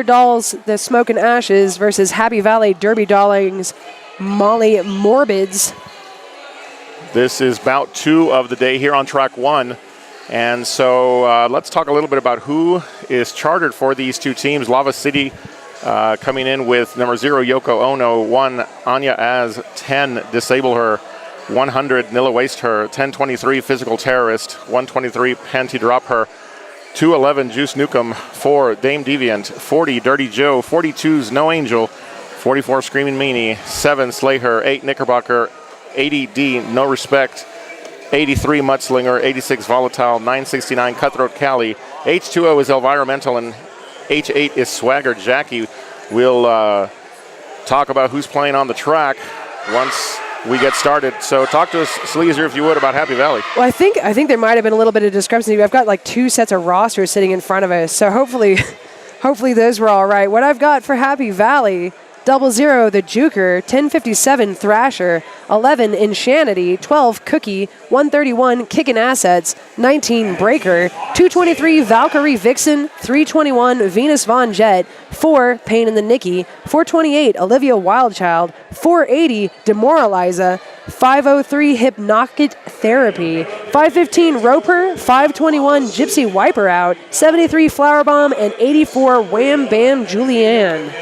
Dolls, the Smoke and Ashes versus Happy Valley Derby Darlings, Molly Morbids. This is bout 2 of the day here on track 1. And so let's talk a little bit about who is chartered for these two teams. Lavacity coming in with number 0, Yoko Ono, 1, Anya Az, 10, Disable Her, 100, Nilla Waste Her, 1023, Physical Terrorist, 123, Panty Drop Her, 211, Juice Nukem, 4, Dame Deviant, 40, Dirty Joe, 42's No Angel, 44, Screaming Meanie, 7, Slay Her, 8, Knickerbocker, 80, D, No Respect, 83, Mudslinger, 86, Volatile, 969, Cutthroat Cali, H2O is Environmental, and H8 is Swagger Jackie. We'll talk about who's playing on the track once we get started. So talk to us, Sleazer, if you would, about Happy Valley. Well, I think there might have been a little bit of discrepancy. I've got like 2 sets of rosters sitting in front of us, so hopefully those were all right. What I've got for Happy Valley: 00, the Juker, 1057, Thrasher, 11, Insanity, 12, Cookie, 131, Kickin' Assets, 19, Breaker, 223, Valkyrie Vixen, 321, Venus Von Jet, 4, Pain in the Nikki, 428, Olivia Wildchild, 480, Demoraliza, 503, Hypnotic Therapy, 515, Roper, 521, Gypsy Wipeout, 73, Flower Bomb, and 84, Wham Bam Julianne.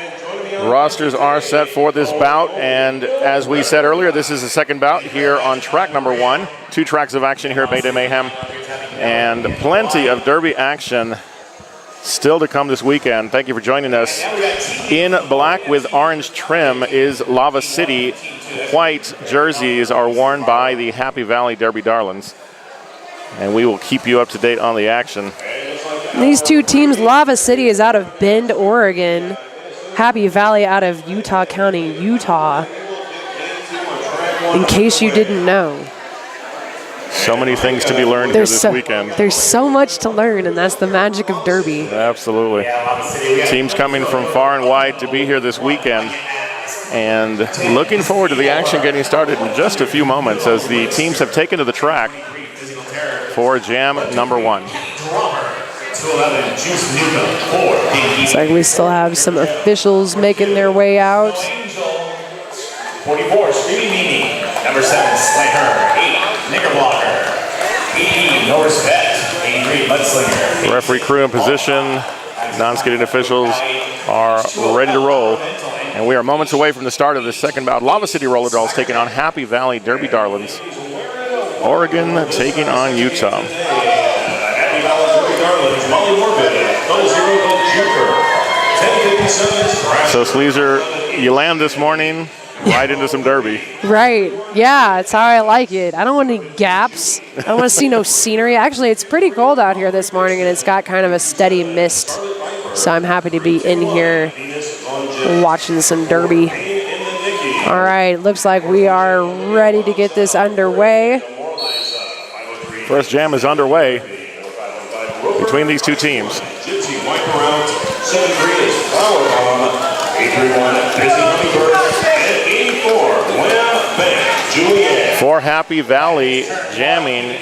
Rosters are set for this bout, and as we said earlier, this is the second bout here on track number 1. 2 tracks of action here at Mayday Mayhem, and plenty of Derby action still to come this weekend. Thank you for joining us. In black with orange trim is Lavacity. White jerseys are worn by the Happy Valley Derby Darlings, and we will keep you up to date on the action. These two teams, Lavacity is out of Bend, Oregon. Happy Valley out of Utah County, Utah, in case you didn't know. So many things to be learned here this weekend. There's so much to learn, and that's the magic of Derby. Absolutely. Teams coming from far and wide to be here this weekend, and looking forward to the action getting started in just a few moments as the teams have taken to the track for jam number 1. Looks like we still have some officials making their way out. 44, Screaming Meanie. Number 7, Slay Her. 8, Knickerblocker. 80, No Respect. 83, Mudslinger. Referee crew in position. Non-skidding officials are ready to roll. And we are moments away from the start of the second bout. Lavacity Roller Dolls taking on Happy Valley Derby Darlings. Oregon taking on Utah. So Sleazer, you land this morning right into some Derby. Right, yeah, that's how I like it. I don't want any gaps. I don't want to see no scenery. Actually, it's pretty cold out here this morning, and it's got kind of a steady mist. So I'm happy to be in here watching some Derby. All right, looks like we are ready to get this underway. First jam is underway between these two teams. For Happy Valley jamming,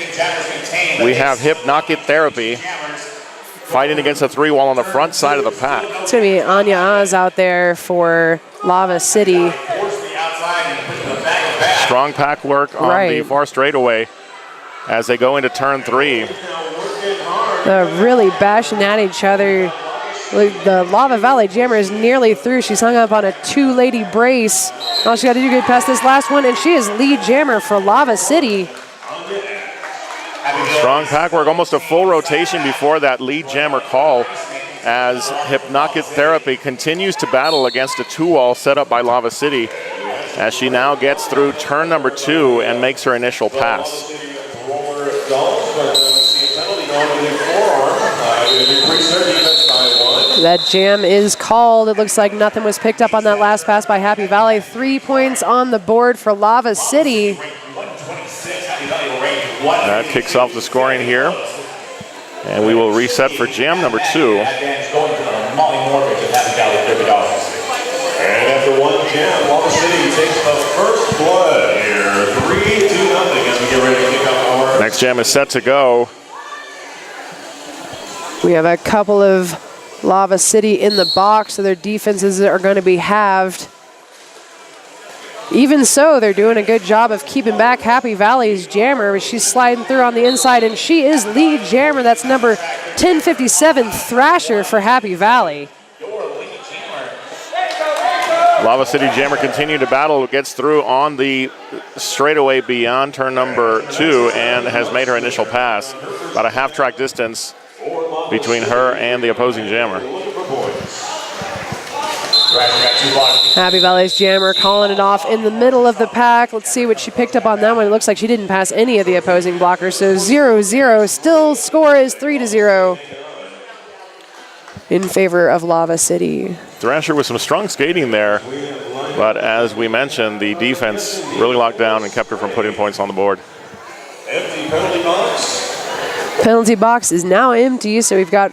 we have Hypnotic Therapy fighting against a 3-wall on the front side of the pack. It's going to be Anya Az out there for Lavacity. Strong pack work on the far straightaway as they go into turn 3. They're really bashing at each other. The Lava Valley jammer is nearly through. She's hung up on a 2-lady brace. All she got to do is get past this last one, and she is lead jammer for Lavacity. Strong pack work, almost a full rotation before that lead jammer call as Hypnotic Therapy continues to battle against a 2-wall set up by Lavacity as she now gets through turn number 2 and makes her initial pass. That jam is called. It looks like nothing was picked up on that last pass by Happy Valley. 3 points on the board for Lavacity. That kicks off the scoring here. And we will reset for jam number 2. And after one jam, Lavacity takes the first blood here. 3-0 as we get ready to kick off our next jam is set to go. We have a couple of Lava City in the box, so their defenses are going to be halved. Even so, they're doing a good job of keeping back Happy Valley's Jammer. She's sliding through on the inside, and she is lead Jammer. That's number 1057 Thrasher for Happy Valley. Lava City Jammer continuing to battle, gets through on the straightaway beyond turn number 2 and has made her initial pass. About a half-track distance between her and the opposing Jammer. Happy Valley's Jammer calling it off in the middle of the pack. Let's see what she picked up on that one. It looks like she didn't pass any of the opposing blockers, so 0-0. Still score is 3-0 in favor of Lava City. Thrasher with some strong skating there, but as we mentioned, the defense really locked down and kept her from putting points on the board. Empty penalty box. Penalty box is now empty, so we've got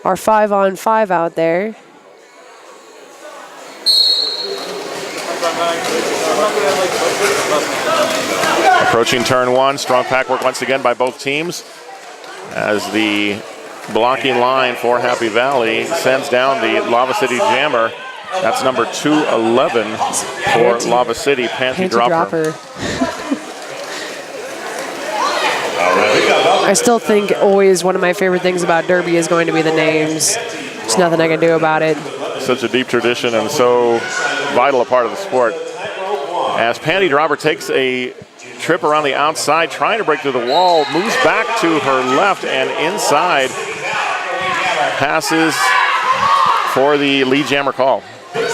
our 5-on-5 out there. Approaching turn 1, strong pack work once again by both teams as the blocking line for Happy Valley sends down the Lava City Jammer. That's number 211 for Lava City, Panty Dropper. I still think always one of my favorite things about Derby is going to be the names. There's nothing I can do about it. Such a deep tradition and so vital a part of the sport. As Panty Dropper takes a trip around the outside, trying to break through the wall, moves back to her left and inside, passes for the lead Jammer call. Good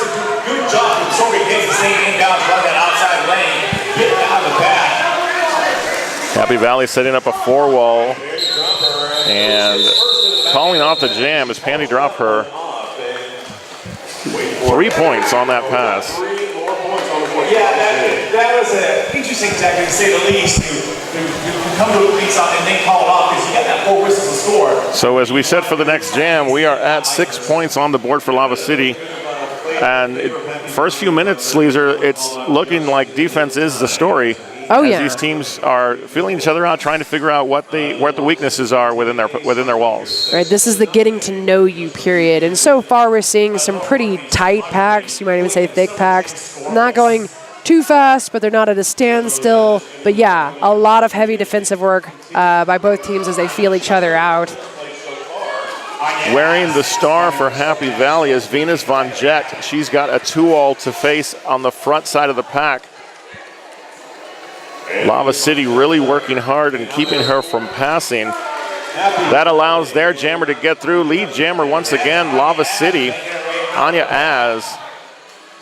job from Tori getting staying inbound from that outside lane. Get out of the back. Happy Valley setting up a 4-wall and calling off the jam as Panty dropped her 3 points on that pass. Yeah, that was an interesting tactic to say the least. To come to a release on and then call it off because you got that 4 whistles to score. So as we said for the next jam, we are at 6 points on the board for Lava City. And first few minutes, Sleazer, it's looking like defense is the story. Oh, as yeah. These teams are feeling each other out, trying to figure out what the weaknesses are within their walls. Right, this is the getting to know you period. And so far we're seeing some pretty tight packs. You might even say thick packs. Not going too fast, but they're not at a standstill. But yeah, a lot of heavy defensive work by both teams as they feel each other out. Wearing the star for Happy Valley is Venus Von Jett. She's got a 2-all to face on the front side of the pack. Lava City really working hard and keeping her from passing. That allows their Jammer to get through. Lead Jammer once again, Lava City. Anya Az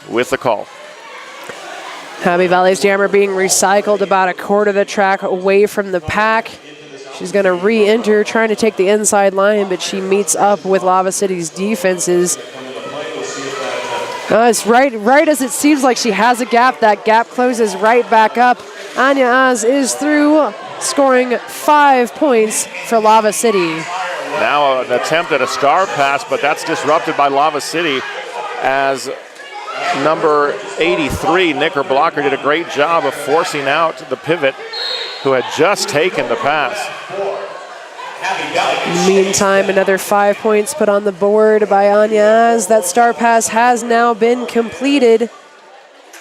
with the call. Happy Valley's Jammer being recycled about a quarter of the track away from the pack. She's going to re-enter, trying to take the inside line, but she meets up with Lava City's defenses. It's right as it seems like she has a gap. That gap closes right back up. Anya Az is through, scoring 5 points for Lava City. Now an attempt at a star pass, but that's disrupted by Lava City as number 83, Knickerblocker, did a great job of forcing out the pivot who had just taken the pass. Meantime, another 5 points put on the board by Anya Az. That star pass has now been completed.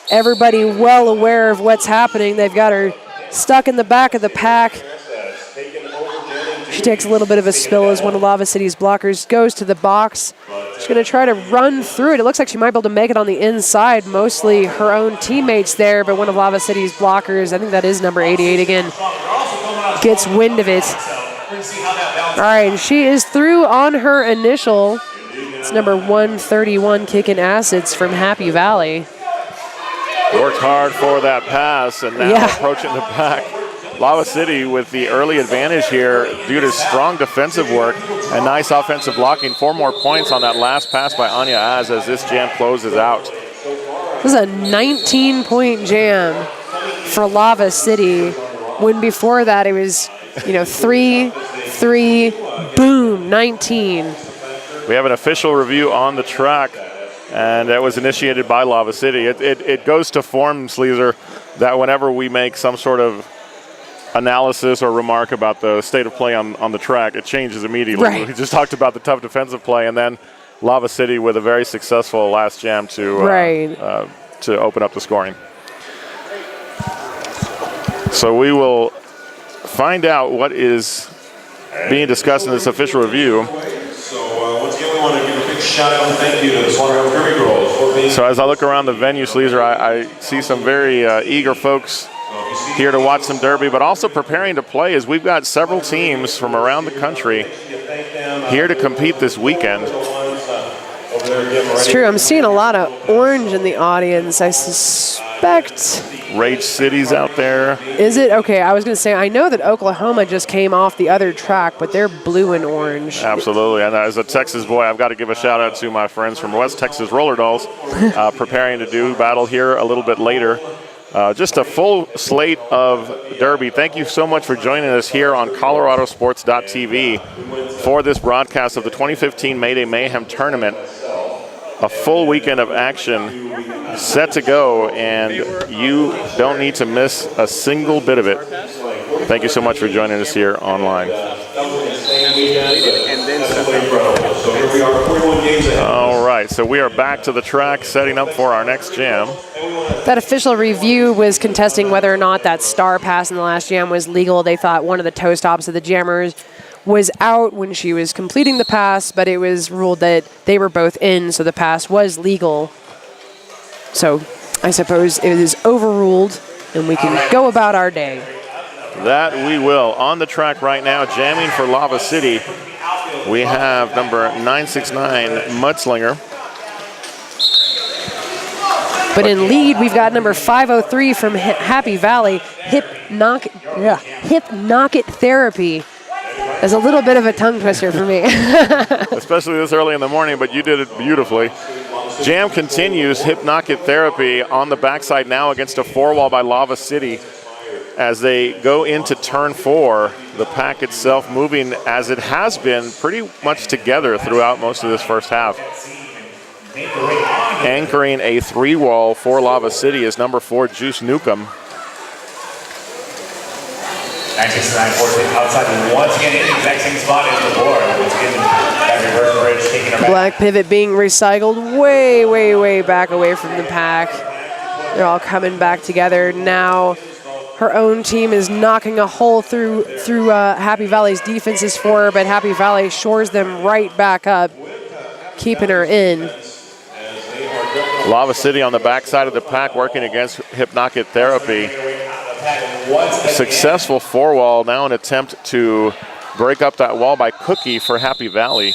Everybody well aware of what's happening. They've got her stuck in the back of the pack. She takes a little bit of a spill as one of Lava City's blockers goes to the box. She's going to try to run through it. It looks like she might be able to make it on the inside. Mostly her own teammates there, but one of Lava City's blockers, I think that is number 88 again, gets wind of it. All right, and she is through on her initial. It's number 131, kicking acids from Happy Valley. Worked hard for that pass, and now approaching the back. Lava City with the early advantage here due to strong defensive work and nice offensive blocking. 4 more points on that last pass by Anya Az as this jam closes out. This is a 19-point jam for Lava City, when before that it was, 3, boom, 19. We have an official review on the track, and that was initiated by Lava City. It goes to form, Sleazer, that whenever we make some sort of analysis or remark about the state of play on the track, it changes immediately. Right. We just talked about the tough defensive play, and then Lavacity with a very successful last jam to open up the scoring. So we will find out what is being discussed in this official review. So once again, we want to give a big shout out and thank you to the Slaughterhouse Derby girls for being. So as I look around the venue, Sleazer, I see some very eager folks here to watch some derby, but also preparing to play, as we've got several teams from around the country here to compete this weekend. It's true. I'm seeing a lot of orange in the audience. I suspect. Rage City's out there. Is it? Okay, I was going to say, I know that Oklahoma just came off the other track, but they're blue and orange. Absolutely. And as a Texas boy, I've got to give a shout out to my friends from West Texas Roller Dolls, preparing to do battle here a little bit later. Just a full slate of derby. Thank you so much for joining us here on ColoradoSports.TV for this broadcast of the 2015 Mayday Mayhem tournament. A full weekend of action set to go, and you don't need to miss a single bit of it. Thank you so much for joining us here online. All right, so we are back to the track, setting up for our next jam. That official review was contesting whether or not that star pass in the last jam was legal. They thought one of the toe stops of the jammers was out when she was completing the pass, but it was ruled that they were both in, so the pass was legal. So I suppose it is overruled, and we can go about our day. That we will. On the track right now, jamming for Lavacity, we have number 969, Mudslinger. But in lead, we've got number 503 from Happy Valley, Hip Knock It Therapy. That's a little bit of a tongue twister for me. Especially this early in the morning, but you did it beautifully. Jam continues. Hip Knock It Therapy on the backside now against a 4-wall by Lavacity. As they go into turn 4, the pack itself moving as it has been pretty much together throughout most of this first half. Anchoring a 3-wall for Lavacity is number 4, Juice Newcomb. 969 outside once again in the exact same spot as the board. Once again, that reverse bridge taking her back. Black pivot being recycled way, way, way back away from the pack. They're all coming back together. Now her own team is knocking a hole through Happy Valley's defenses for her, but Happy Valley shores them right back up, keeping her in. Lavacity on the backside of the pack working against Hip Knock It Therapy. Successful 4-wall, now an attempt to break up that wall by Cookie for Happy Valley.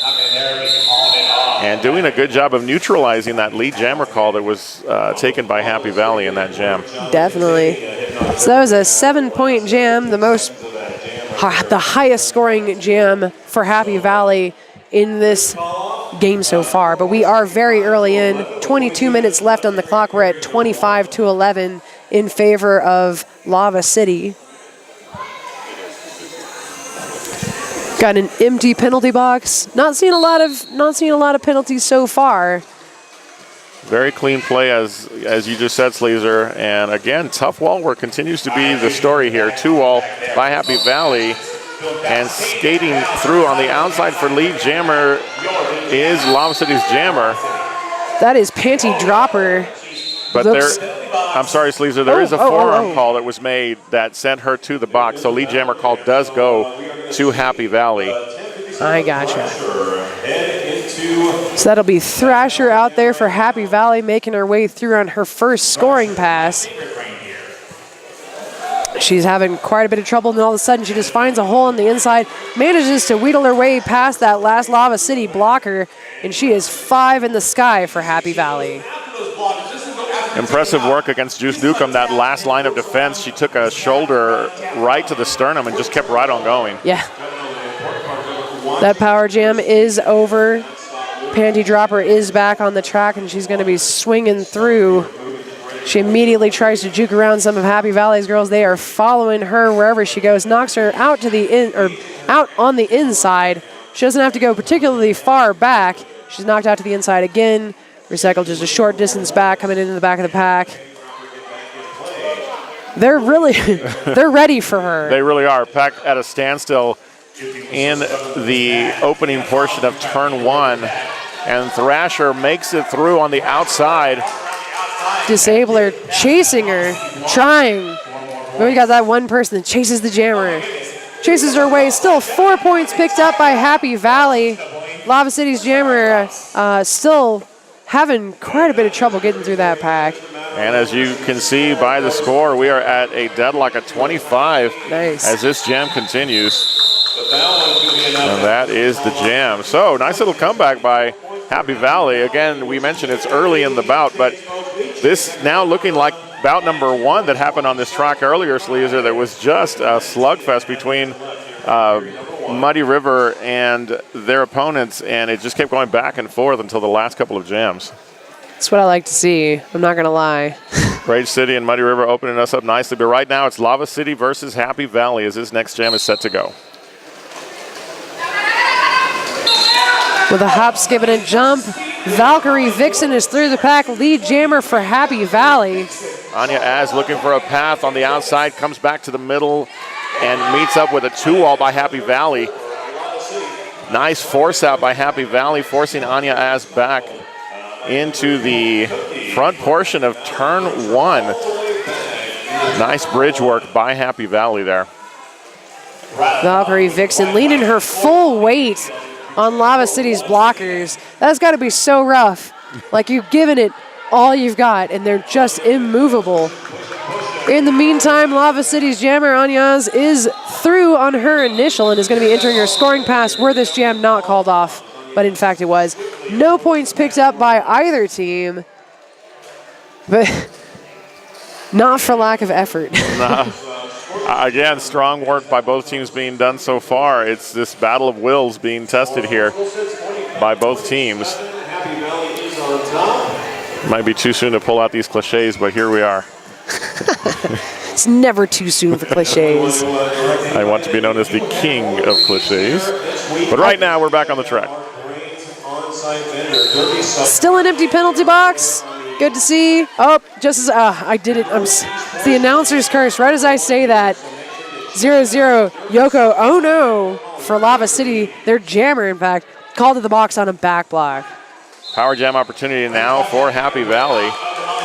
And doing a good job of neutralizing that lead jammer call that was taken by Happy Valley in that jam. Definitely. So that was a 7-point jam, the highest scoring jam for Happy Valley in this game so far. But we are very early in, 22 minutes left on the clock. We're at 25-11 in favor of Lavacity. Got an empty penalty box. Not seeing a lot of penalties so far. Very clean play, as you just said, Sleazer. And again, tough wall work continues to be the story here. 2-wall by Happy Valley. And skating through on the outside for lead jammer is Lavacity's jammer. That is Panty Dropper. But I'm sorry, Sleazer, there is a forearm call that was made that sent her to the box. So lead jammer call does go to Happy Valley. I gotcha. So that'll be Thrasher out there for Happy Valley, making her way through on her first scoring pass. She's having quite a bit of trouble, and all of a sudden she just finds a hole on the inside, manages to wheedle her way past that last Lavacity blocker, and she is 5 in the sky for Happy Valley. Impressive work against Juice Newcomb. That last line of defense, she took a shoulder right to the sternum and just kept right on going. Yeah. That power jam is over. Panty Dropper is back on the track, and she's going to be swinging through. She immediately tries to juke around some of Happy Valley's girls. They are following her wherever she goes, knocks her out to the out on the inside. She doesn't have to go particularly far back. She's knocked out to the inside again. Recycled just a short distance back, coming into the back of the pack. They're ready for her. They really are. Pack at a standstill in the opening portion of turn 1. And Thrasher makes it through on the outside. Disabler chasing her, trying. But we got that one person that chases the jammer. Chases her away. Still 4 points picked up by Happy Valley. Lava City's jammer still having quite a bit of trouble getting through that pack. And as you can see by the score, we are at a deadlock at 25. Nice. As this jam continues. And that is the jam. So nice little comeback by Happy Valley. Again, we mentioned it's early in the bout, but this now looking like bout number 1 that happened on this track earlier, Sleazer. There was just a slugfest between Muddy River and their opponents, and it just kept going back and forth until the last couple of jams. That's what I like to see. I'm not going to lie. Rage City and Muddy River opening us up nicely, but right now it's Lava City versus Happy Valley as this next jam is set to go. With a hop, skip, and a jump, Valkyrie Vixen is through the pack. Lead jammer for Happy Valley. Anya Az looking for a path on the outside, comes back to the middle and meets up with a 2-wall by Happy Valley. Nice force out by Happy Valley, forcing Anya Az back into the front portion of turn 1. Nice bridge work by Happy Valley there. Valkyrie Vixen leaning her full weight on Lava City's blockers. That's got to be so rough. Like, you've given it all you've got, and they're just immovable. In the meantime, Lava City's jammer, Anyaz, is through on her initial and is going to be entering her scoring pass were this jam not called off. But in fact, it was. No points picked up by either team. But not for lack of effort. Nah. Again, strong work by both teams being done so far. It's this battle of wills being tested here by both teams. Might be too soon to pull out these cliches, but here we are. It's never too soon for cliches. I want to be known as the king of cliches. But right now, we're back on the track. Still an empty penalty box. Good to see. Oh, just as I did it. It's the announcer's curse. Right as I say that, 0-0 Yoko. Oh no, for Lava City, their jammer, in fact, called to the box on a back block. Power jam opportunity now for Happy Valley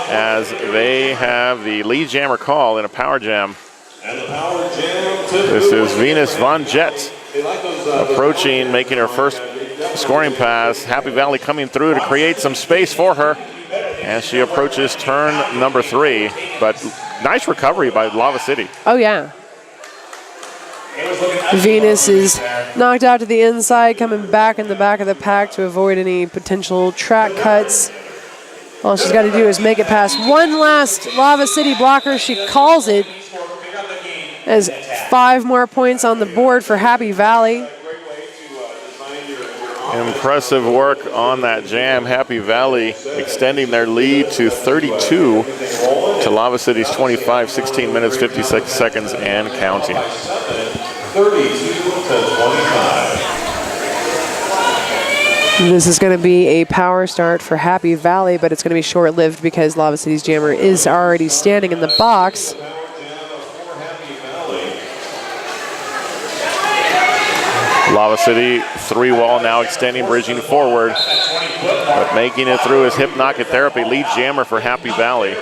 as they have the lead jammer call in a power jam. This is Venus Von Jet approaching, making her first scoring pass. Happy Valley coming through to create some space for her as she approaches turn number 3. But nice recovery by Lava City. Oh, yeah. Venus is knocked out to the inside, coming back in the back of the pack to avoid any potential track cuts. All she's got to do is make it past one last Lava City blocker. She calls it as 5 more points on the board for Happy Valley. Impressive work on that jam. Happy Valley extending their lead to 32 to Lava City's 25, 16 minutes, 56 seconds and counting. 32 to 25. This is going to be a power start for Happy Valley, but it's going to be short-lived because Lava City's jammer is already standing in the box. Lava City 3-wall now extending, bridging forward, but making it through is Hypnotic Therapy, lead jammer for Happy Valley.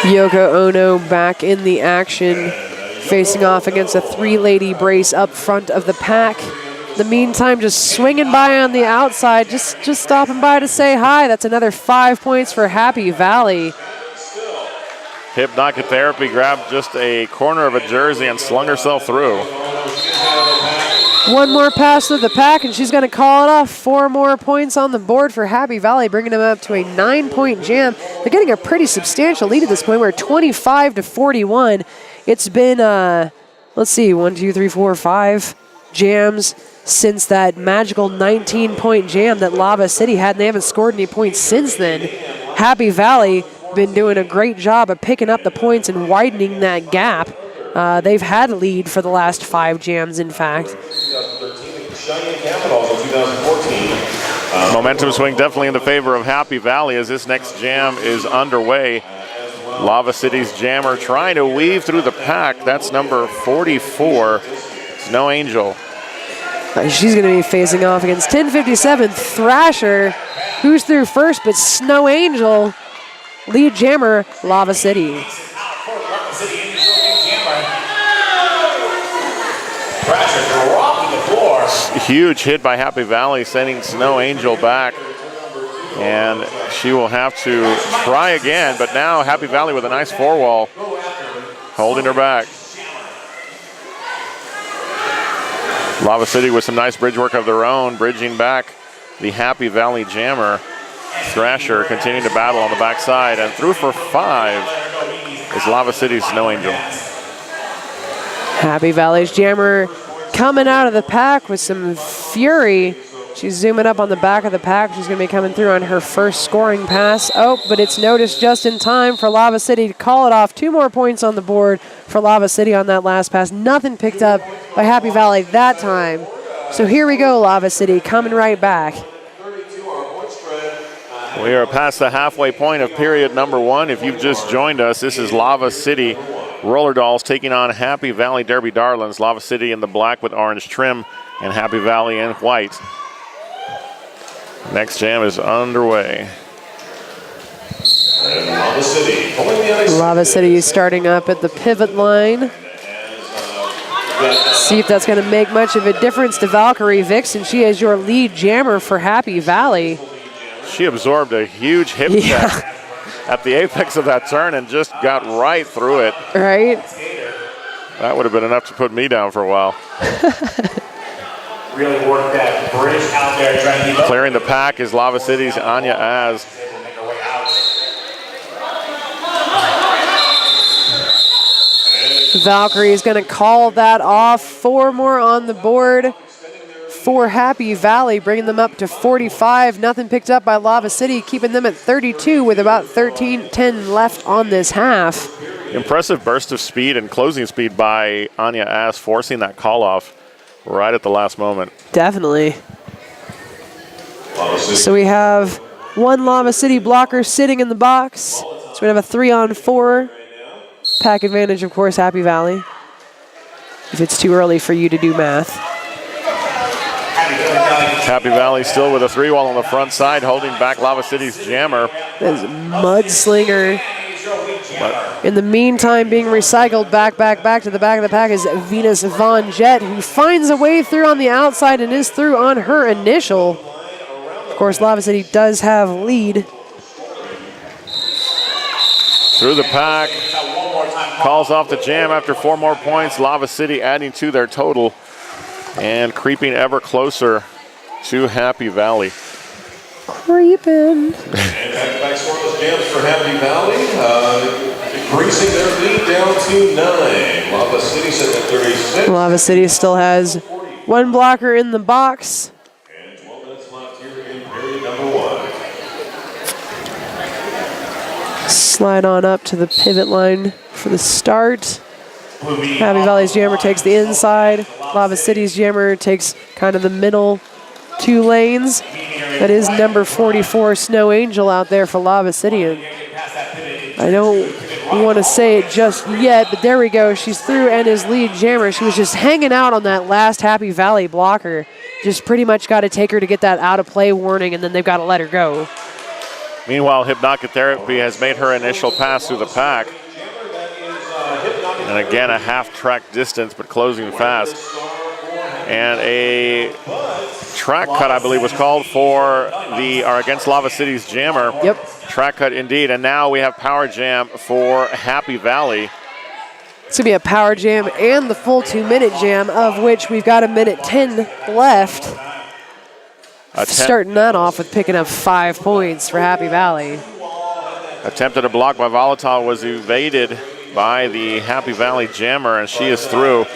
Yoko Ono back in the action, facing off against a 3-lady brace up front of the pack. In the meantime, just swinging by on the outside, just stopping by to say hi. That's another 5 points for Happy Valley. Hypnotic Therapy grabbed just a corner of a jersey and slung herself through. One more pass through the pack, and she's going to call it off. 4 more points on the board for Happy Valley, bringing them up to a 9-point jam. They're getting a pretty substantial lead at this point. We're 25 to 41. It's been, let's see, 1, 2, 3, 4, 5 jams since that magical 19-point jam that Lava City had, and they haven't scored any points since then. Happy Valley been doing a great job of picking up the points and widening that gap. They've had a lead for the last 5 jams, in fact. Momentum swing definitely in the favor of Happy Valley as this next jam is underway. Lava City's jammer trying to weave through the pack. That's number 44. Snow Angel. She's going to be facing off against 1057 Thrasher, who's through first, but Snow Angel, lead jammer, Lavacity. Thrasher dropping the floor. Huge hit by Happy Valley, sending Snow Angel back. And she will have to try again, but now Happy Valley with a nice four-wall, holding her back. Lavacity with some nice bridge work of their own, bridging back the Happy Valley jammer. Thrasher continuing to battle on the backside, and through for 5 is Lavacity's Snow Angel. Happy Valley's jammer coming out of the pack with some fury. She's zooming up on the back of the pack. She's going to be coming through on her first scoring pass. Oh, but it's noticed just in time for Lavacity to call it off. 2 more points on the board for Lavacity on that last pass. Nothing picked up by Happy Valley that time. So here we go, Lavacity coming right back. We are past the halfway point of period number 1. If you've just joined us, this is Lavacity Roller Dolls taking on Happy Valley Derby Darlings. Lavacity in the black with orange trim and Happy Valley in white. Next jam is underway. Lavacity starting up at the pivot line. See if that's going to make much of a difference to Valkyrie Vixen. She is your lead jammer for Happy Valley. She absorbed a huge hip check at the apex of that turn and just got right through it. Right? That would have been enough to put me down for a while. Really worked that bridge out there trying to keep up. Clearing the pack is Lavacity's Anya Az. Valkyrie is going to call that off. 4 more on the board for Happy Valley, bringing them up to 45. Nothing picked up by Lavacity, keeping them at 32 with about 10 left on this half. Impressive burst of speed and closing speed by Anya Az, forcing that call off right at the last moment. Definitely. So we have 1 Lavacity blocker sitting in the box. So we have a 3-on-4. Pack advantage, of course, Happy Valley. If it's too early for you to do math. Happy Valley still with a 3-wall on the front side, holding back Lavacity's jammer. That is Mudslinger. In the meantime, being recycled back to the back of the pack is Venus Von Jet, who finds a way through on the outside and is through on her initial. Of course, Lavacity does have lead. Through the pack, calls off the jam after 4 more points. Lavacity adding to their total and creeping ever closer to Happy Valley. Creeping. And back-to-back scoreless jams for Happy Valley, increasing their lead down to 9. Lavacity sitting at 36. Lavacity still has 1 blocker in the box. And 12 minutes left here in period number 1. Slide on up to the pivot line for the start. Happy Valley's jammer takes the inside. Lavacity's jammer takes kind of the middle 2 lanes. That is number 44, Snow Angel, out there for Lavacity. I don't want to say it just yet, but there we go. She's through and is lead jammer. She was just hanging out on that last Happy Valley blocker. Just pretty much got to take her to get that out of play warning, and then they've got to let her go. Meanwhile, Hypnotic Therapy has made her initial pass through the pack. And again, a half-track distance, but closing fast. And a track cut, I believe, was called against Lavacity's jammer. Yep. Track cut indeed. And now we have Power Jam for Happy Valley. It's going to be a power jam and the full 2-minute jam, of which we've got 1:10 left. Starting that off with picking up 5 points for Happy Valley. Attempted a block by Volatile was evaded by the Happy Valley jammer, and she is through.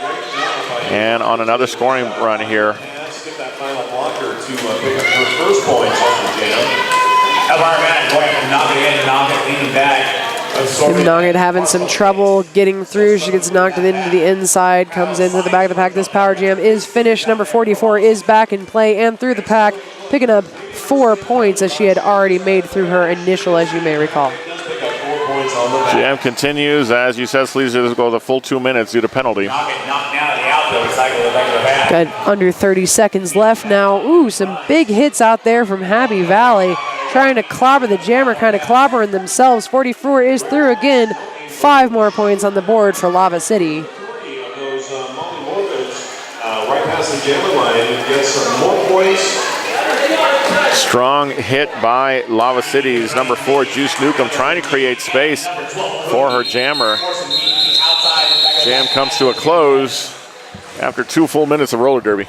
And on another scoring run here. Skip that final blocker to pick up her first points off the jam. Elvira going to knock it in, knock it, leaning back. Nugget having some trouble getting through. She gets knocked into the inside, comes into the back of the pack. This power jam is finished. Number 44 is back in play and through the pack, picking up 4 points as she had already made through her initial, as you may recall. Jam continues. As you said, Sleazer, this will go the full 2 minutes due to penalty. Knock it, knock down at the outfield, cycle the back of the bat. Got under 30 seconds left now. Ooh, some big hits out there from Happy Valley. Trying to clobber the jammer, kind of clobbering themselves. 44 is through again. 5 more points on the board for Lava City. Right past the jammer line, get some more points. Strong hit by Lava City's number 4, Juice Newcomb, trying to create space for her jammer. Jam comes to a close after 2 full minutes of roller derby.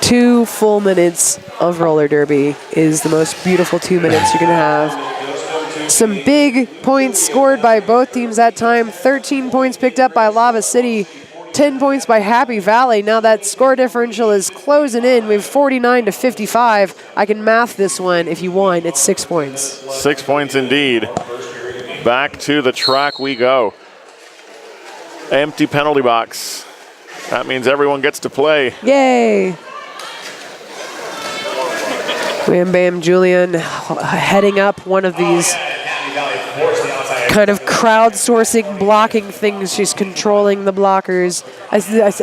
2 full minutes of roller derby is the most beautiful 2 minutes you're going to have. Some big points scored by both teams that time. 13 points picked up by Lava City. 10 points by Happy Valley. Now that score differential is closing in. We have 49 to 55. I can math this one if you want. It's 6 points. 6 points indeed. Back to the track we go. Empty penalty box. That means everyone gets to play. Yay. Wham Bam Julian heading up one of these kind of crowdsourcing blocking things. She's controlling the blockers. I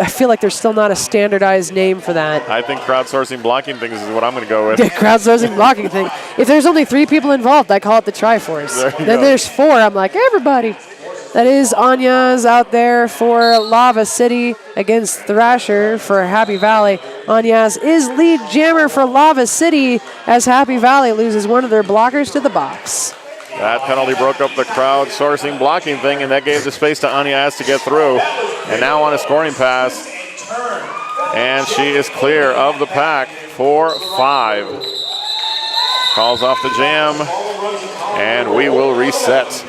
feel like there's still not a standardized name for that. I think crowdsourcing blocking things is what I'm going to go with. Yeah, crowdsourcing blocking thing. If there's only 3 people involved, I call it the Triforce. Then there's 4. I'm like, everybody. That is Anya's out there for Lava City against Thrasher for Happy Valley. Anya's is lead jammer for Lava City as Happy Valley loses one of their blockers to the box. That penalty broke up the crowdsourcing blocking thing, and that gave the space to Anyaz to get through. And now on a scoring pass, and she is clear of the pack for 5. Calls off the jam, and we will reset.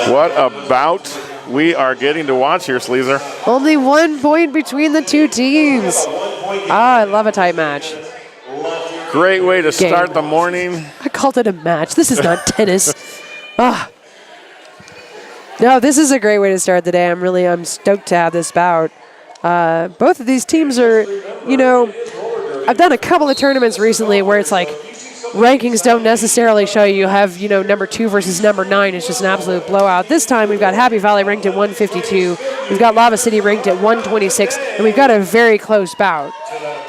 What about we are getting to watch here, Sleazer? Only 1 point between the 2 teams. I love a tight match. Great way to start the morning. I called it a match. This is not tennis. No, this is a great way to start the day. I'm stoked to have this bout. Both of these teams are, I've done a couple of tournaments recently where it's like rankings don't necessarily show you have, number 2 versus number 9. It's just an absolute blowout. This time we've got Happy Valley ranked at 152. We've got Lava City ranked at 126, and we've got a very close bout.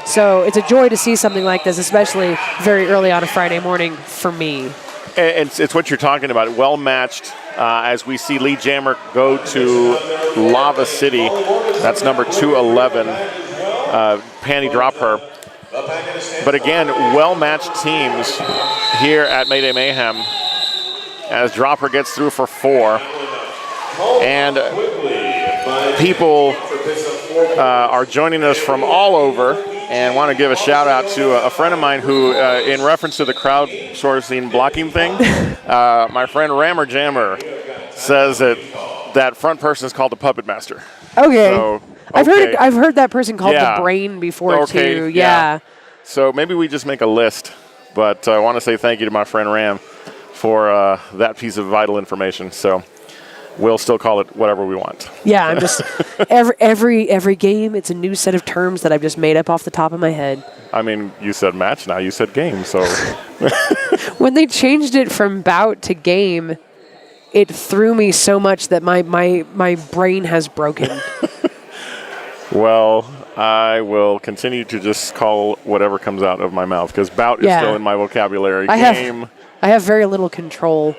So it's a joy to see something like this, especially very early on a Friday morning for me. And it's what you're talking about, well matched as we see lead jammer go to Lava City. That's number 211. Panty drop her. But again, well-matched teams here at Mayday Mayhem as Dropper gets through for 4. And people are joining us from all over and want to give a shout out to a friend of mine who, in reference to the crowdsourcing blocking thing, my friend Rammer Jammer says that front person is called the Puppet Master. Okay. So, I've heard that person called the Brain before too. Yeah. So maybe we just make a list, but I want to say thank you to my friend Ram for that piece of vital information. So we'll still call it whatever we want. Yeah, I'm just every game it's a new set of terms that I've just made up off the top of my head. I mean, you said match, now you said game, so when they changed it from bout to game, it threw me so much that my brain has broken. Well, I will continue to just call whatever comes out of my mouth because bout is still in my vocabulary. I have very little control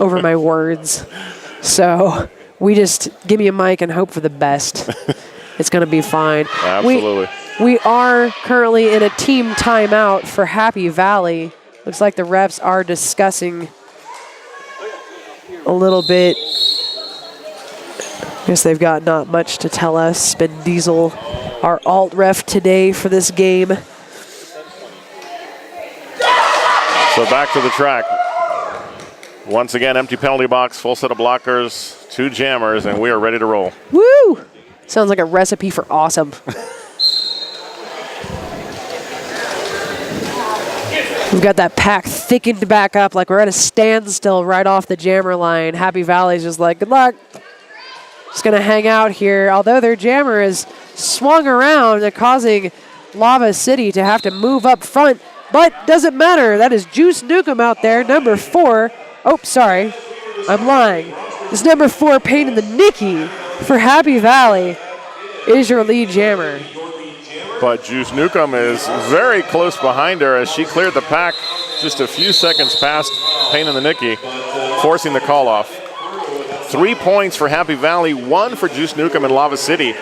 over my words. So we just give me a mic and hope for the best. It's going to be fine. Absolutely. We are currently in a team timeout for Happy Valley. Looks like the refs are discussing a little bit. Guess they've got not much to tell us. Ben Diesel, our alt ref today for this game. So back to the track. Once again, empty penalty box, full set of blockers, 2 jammers, and we are ready to roll. Woo! Sounds like a recipe for awesome. We've got that pack thickened back up like we're at a standstill right off the jammer line. Happy Valley's just like, good luck. Just going to hang out here. Although their jammer is swung around, they're causing Lava City to have to move up front. But doesn't matter. That is Juice Newcomb out there, number 4. Oh, sorry. I'm lying. It's number 4, Pain in the Nicky for Happy Valley. is your lead jammer. But Juice Newcomb is very close behind her as she cleared the pack just a few seconds past Payne and the Nicky, forcing the call off. 3 points for Happy Valley, 1 for Juice Newcomb and Lava City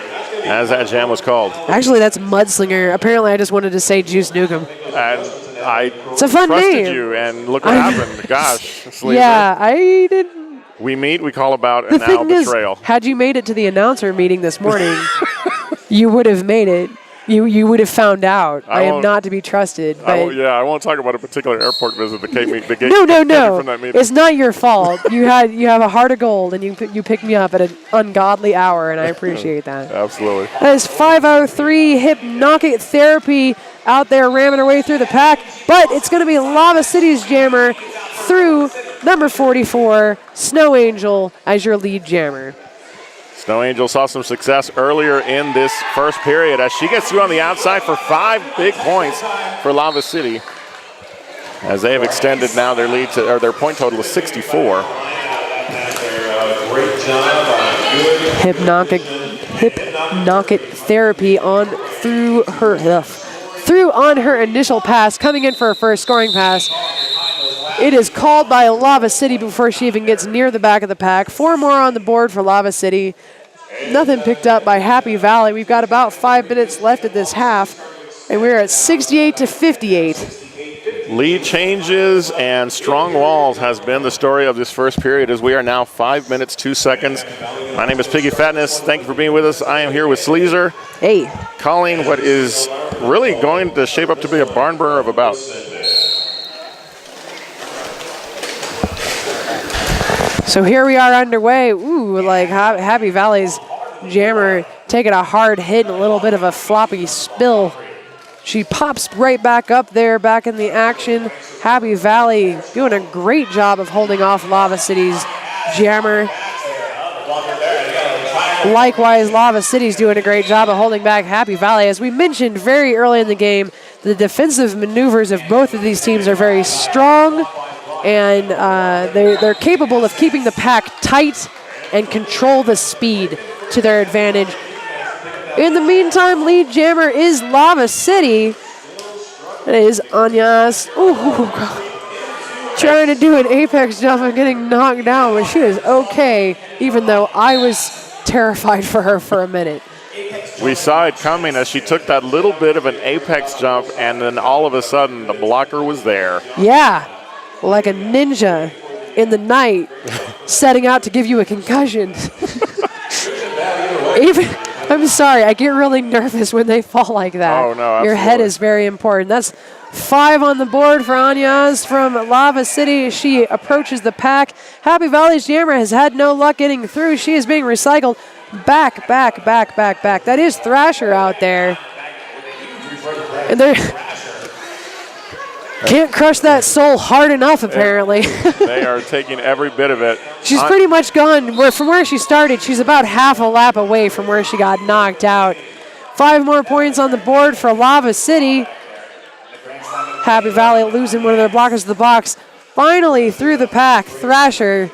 as that jam was called. Actually, that's Mudslinger. Apparently, I just wanted to say Juice Newcomb. And I It's a fun trusted name. you, and look what happened. Gosh, Sleezer. Yeah, I didn't. We meet, we call about, The and now thing is, betrayal. had you made it to the announcer meeting this morning, you would have made it. You would have found out. I am won't- not to be trusted. But I won't talk about a particular airport visit that gave me no. from that meeting. It's not your fault. You have a heart of gold, and you picked me up at an ungodly hour, and I appreciate that. Absolutely. That is 503 Hypnotic Therapy out there ramming her way through the pack, but it's going to be Lava City's jammer through number 44, Snow Angel, as your lead jammer. Snow Angel saw some success earlier in this first period as she gets through on the outside for 5 big points for Lava City, as they have extended now their lead to, or their point total is 64. Great job on good. Hypnotic Therapy on through on her initial pass, coming in for her first scoring pass. It is called by Lava City before she even gets near the back of the pack. 4 more on the board for Lava City. Nothing picked up by Happy Valley. We've got about 5 minutes left at this half, and we're at 68-58. Lead changes and strong walls has been the story of this first period, as we are now 5 minutes, 2 seconds. My name is Piggy Fatness. Thank you for being with us. I am here with Sleezer, Hey. calling what is really going to shape up to be a barn burner of a bout. So here we are underway. Ooh, like Happy Valley's jammer taking a hard hit and a little bit of a floppy spill. She pops right back up there, back in the action. Happy Valley doing a great job of holding off Lava City's jammer. Likewise, Lava City's doing a great job of holding back Happy Valley. As we mentioned very early in the game, the defensive maneuvers of both of these teams are very strong, and they're capable of keeping the pack tight and control the speed to their advantage. In the meantime, lead jammer is Lava City. It is Anya's. Trying to do an apex jump and getting knocked down, but she is okay, even though I was terrified for her for a minute. We saw it coming as she took that little bit of an apex jump, and then all of a sudden the blocker was there. Yeah, like a ninja in the night, setting out to give you a concussion. I'm sorry, I get really nervous when they fall like that. Oh, no, absolutely. Your head is very important. That's 5 on the board for Anyaz from Lava City. She approaches the pack. Happy Valley's jammer has had no luck getting through. She is being recycled. Back. That is Thrasher out there. And they're... Can't crush that soul hard enough, apparently. They are taking every bit of it. She's pretty much gone from where she started. She's about half a lap away from where she got knocked out. 5 more points on the board for Lava City. Happy Valley losing one of their blockers to the box. Finally through the pack, Thrasher.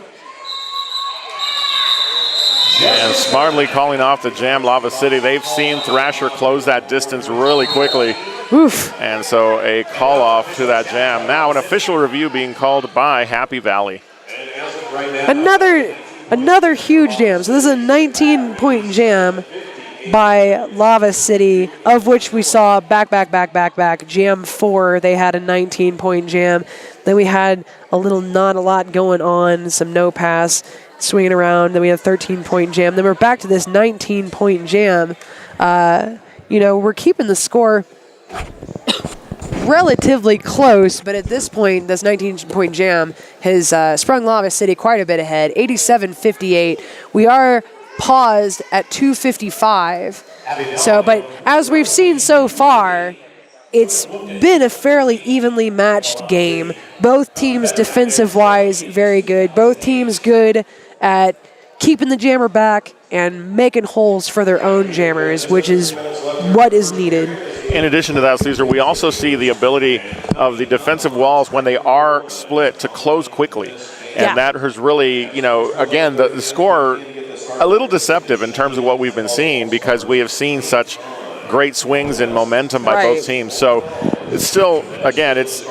And smartly calling off the jam, Lava City. They've seen Thrasher close that distance really quickly. Oof. And so a call off to that jam. Now an official review being called by Happy Valley. Another huge jam. So this is a 19-point jam by Lava City, of which we saw back. Jam 4, they had a 19-point jam. Then we had not a lot going on, some no pass, swinging around. Then we had a 13-point jam. Then we're back to this 19-point jam. We're keeping the score relatively close, but at this point, this 19-point jam has sprung Lava City quite a bit ahead, 87-58. We are paused at 2:55. So, but as we've seen so far, it's been a fairly evenly matched game. Both teams defensive-wise very good. Both teams good at keeping the jammer back and making holes for their own jammers, which is what is needed. In addition to that, Caesar, we also see the ability of the defensive walls when they are split to close quickly. And that has really, again, the score a little deceptive in terms of what we've been seeing, because we have seen such great swings and momentum by both teams. So it's still, again, it's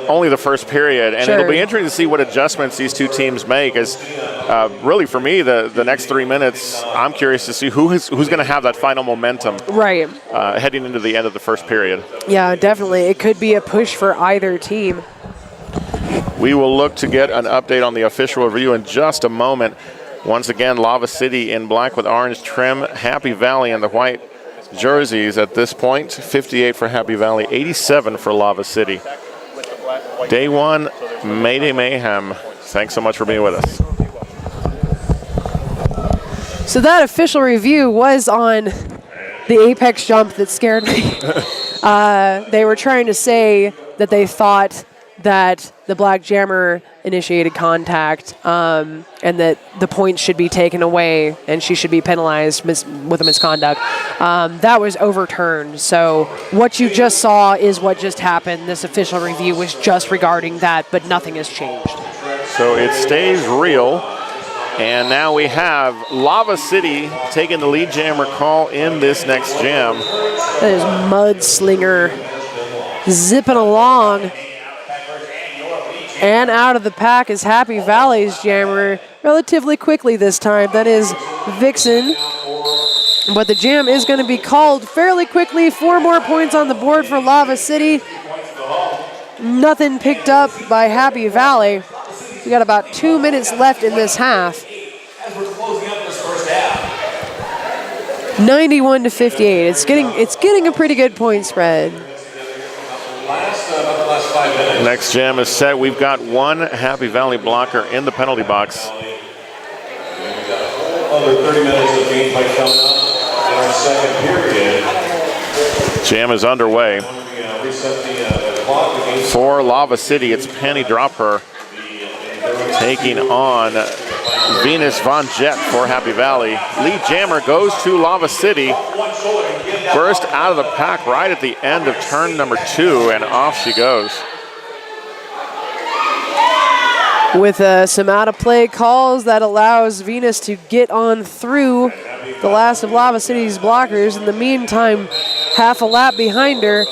only the first period, and it'll be interesting to see what adjustments these two teams make. As really for me, the next 3 minutes, I'm curious to see who's going to have that final momentum heading into the end of the first period. Yeah, definitely. It could be a push for either team. We will look to get an update on the official review in just a moment. Once again, Lavacity in black with orange trim, Happy Valley in the white jerseys at this point. 58 for Happy Valley, 87 for Lavacity. Day one, Mayday Mayhem. Thanks so much for being with us. So that official review was on the apex jump that scared me. They were trying to say that they thought that the black jammer initiated contact and that the points should be taken away and she should be penalized with a misconduct. That was overturned. So what you just saw is what just happened. This official review was just regarding that, but nothing has changed. So it stays real. And now we have Lavacity taking the lead jammer call in this next jam. That is Mudslinger zipping along. And out of the pack is Happy Valley's jammer relatively quickly this time. That is Vixen. But the jam is going to be called fairly quickly. 4 more points on the board for Lavacity. Nothing picked up by Happy Valley. We got about 2 minutes left in this half. 91 to 58. It's getting a pretty good point spread. Next jam is set. We've got one Happy Valley blocker in the penalty box. Other 30 minutes of gameplay coming up in our second period. Jam is underway. For Lavacity, it's Penny Dropper taking on Venus Von Jet for Happy Valley. Lead jammer goes to Lavacity. Burst out of the pack right at the end of turn number 2, and off she goes. With some out-of-play calls, that allows Venus to get on through the last of Lavacity's blockers. In the meantime, half a lap behind her,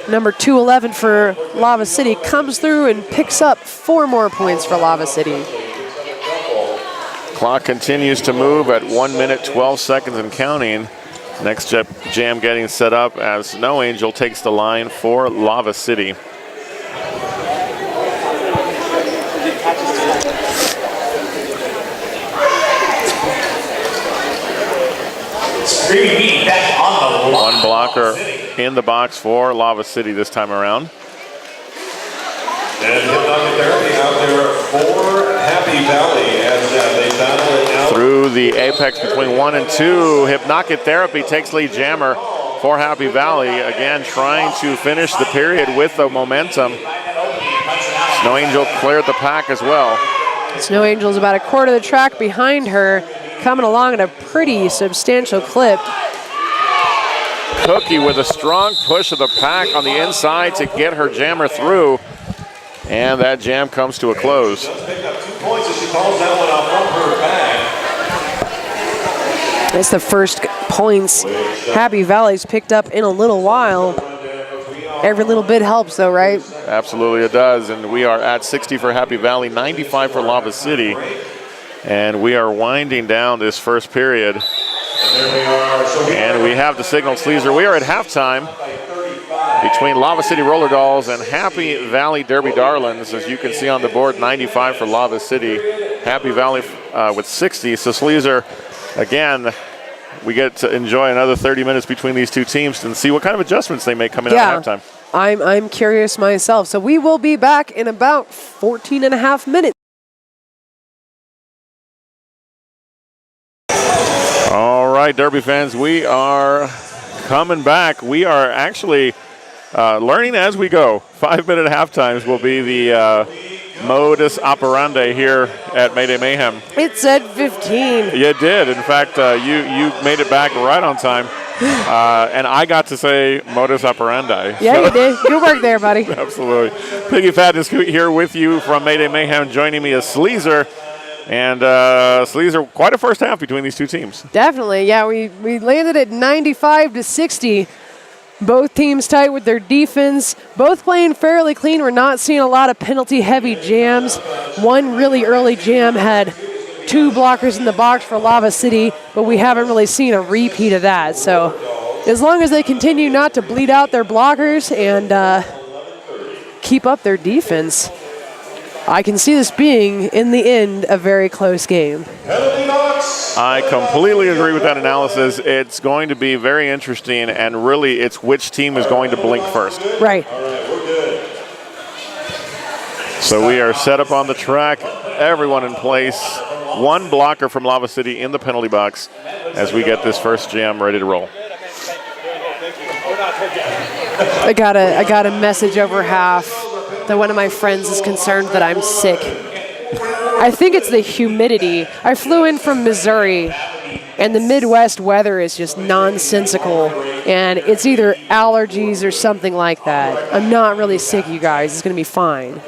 number 211 for Lavacity comes through and picks up 4 more points for Lavacity. Clock continues to move at 1 minute, 12 seconds and counting. Next jam getting set up as Snow Angel takes the line for Lavacity. One blocker in the box for Lavacity this time around. And hypnotic therapy out there for Happy Valley as they battle it out. Through the apex between 1 and 2, Hypnotic Therapy takes lead jammer for Happy Valley. Again, trying to finish the period with the momentum. Snow Angel cleared the pack as well. Snow Angel's about a quarter of the track behind her, coming along at a pretty substantial clip. Cookie with a strong push of the pack on the inside to get her jammer through. And that jam comes to a close. That's the first points Happy Valley's picked up in a little while. Every little bit helps though, right? Absolutely it does. And we are at 60 for Happy Valley, 95 for Lavacity. And we are winding down this first period. And we have the signal, Sleazer. We are at halftime between Lavacity Roller Dolls and Happy Valley Derby Darlings. As you can see on the board, 95 for Lavacity, Happy Valley with 60. So Sleazer, again, we get to enjoy another 30 minutes between these two teams and see what kind of adjustments they make coming out of halftime. I'm curious myself. So we will be back in about 14 and a half minutes. All right, Derby fans, we are coming back. We are actually learning as we go. 5-minute halftimes will be the modus operandi here at Mayday Mayhem. It said 15. You did. In fact, you made it back right on time. And I got to say modus operandi. Yeah, so. You did. Good work there, buddy. Absolutely. Piggy Fat is here with you from Mayday Mayhem. Joining me is Sleazer. And Sleazer, quite a first half between these two teams. Definitely, yeah. We landed at 95-60. Both teams tight with their defense. Both playing fairly clean. We're not seeing a lot of penalty-heavy jams. One really early jam had 2 blockers in the box for Lava City, but we haven't really seen a repeat of that. So as long as they continue not to bleed out their blockers and keep up their defense, I can see this being, in the end, a very close game. I completely agree with that analysis. It's going to be very interesting, and really it's which team is going to blink first. Right. So we are set up on the track, everyone in place. 1 blocker from Lava City in the penalty box as we get this first jam ready to roll. I got a message over half that one of my friends is concerned that I'm sick. I think it's the humidity. I flew in from Missouri, and the Midwest weather is just nonsensical, and it's either allergies or something like that. I'm not really sick, you guys. It's going to be fine.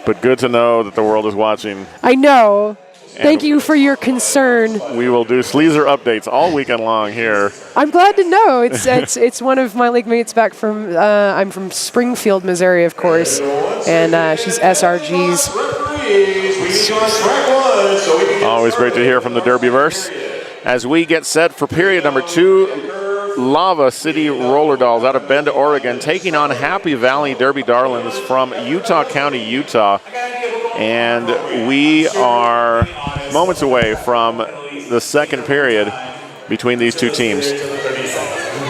But good to know that the world is watching. I know. Thank you for your concern. We will do Sleazer updates all weekend long here. I'm glad to know. It's one of my league mates back from, I'm from Springfield, Missouri, of course, and she's SRG's. Always great to hear from the Derbyverse. As we get set for period number 2, Lava City Roller Dolls out of Bend, Oregon, taking on Happy Valley Derby Darlings from Utah County, Utah. And we are moments away from the second period between these two teams.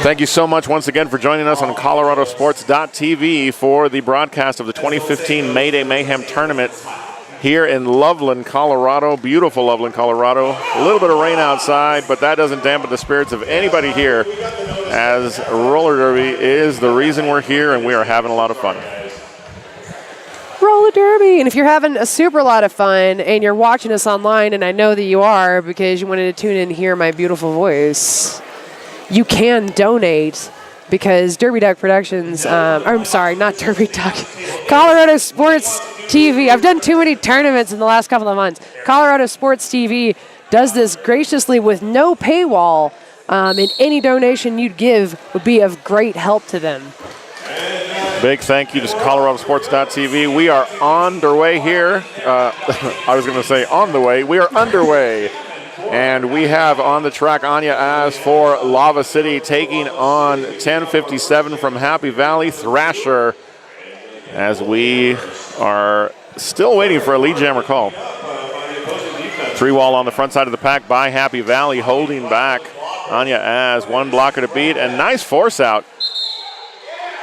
Thank you so much once again for joining us on ColoradoSports.TV for the broadcast of the 2015 Mayday Mayhem tournament here in Loveland, Colorado. Beautiful Loveland, Colorado. A little bit of rain outside, but that doesn't dampen the spirits of anybody here, as roller derby is the reason we're here, and we are having a lot of fun. Roller derby. And if you're having a super lot of fun and you're watching us online, and I know that you are because you wanted to tune in and hear my beautiful voice, you can donate because Derby Duck Productions, I'm sorry, not Derby Duck, Colorado Sports TV. I've done too many tournaments in the last couple of months. Colorado Sports TV does this graciously with no paywall, and any donation you'd give would be of great help to them. Big thank you to ColoradoSports.TV. We are underway here. I was going to say on the way. We are underway. And we have on the track Anya as for Lava City taking on 1057 from Happy Valley Thrasher, as we are still waiting for a lead jammer call. 3-wall on the front side of the pack by Happy Valley, holding back Anya as 1 blocker to beat, and nice force out.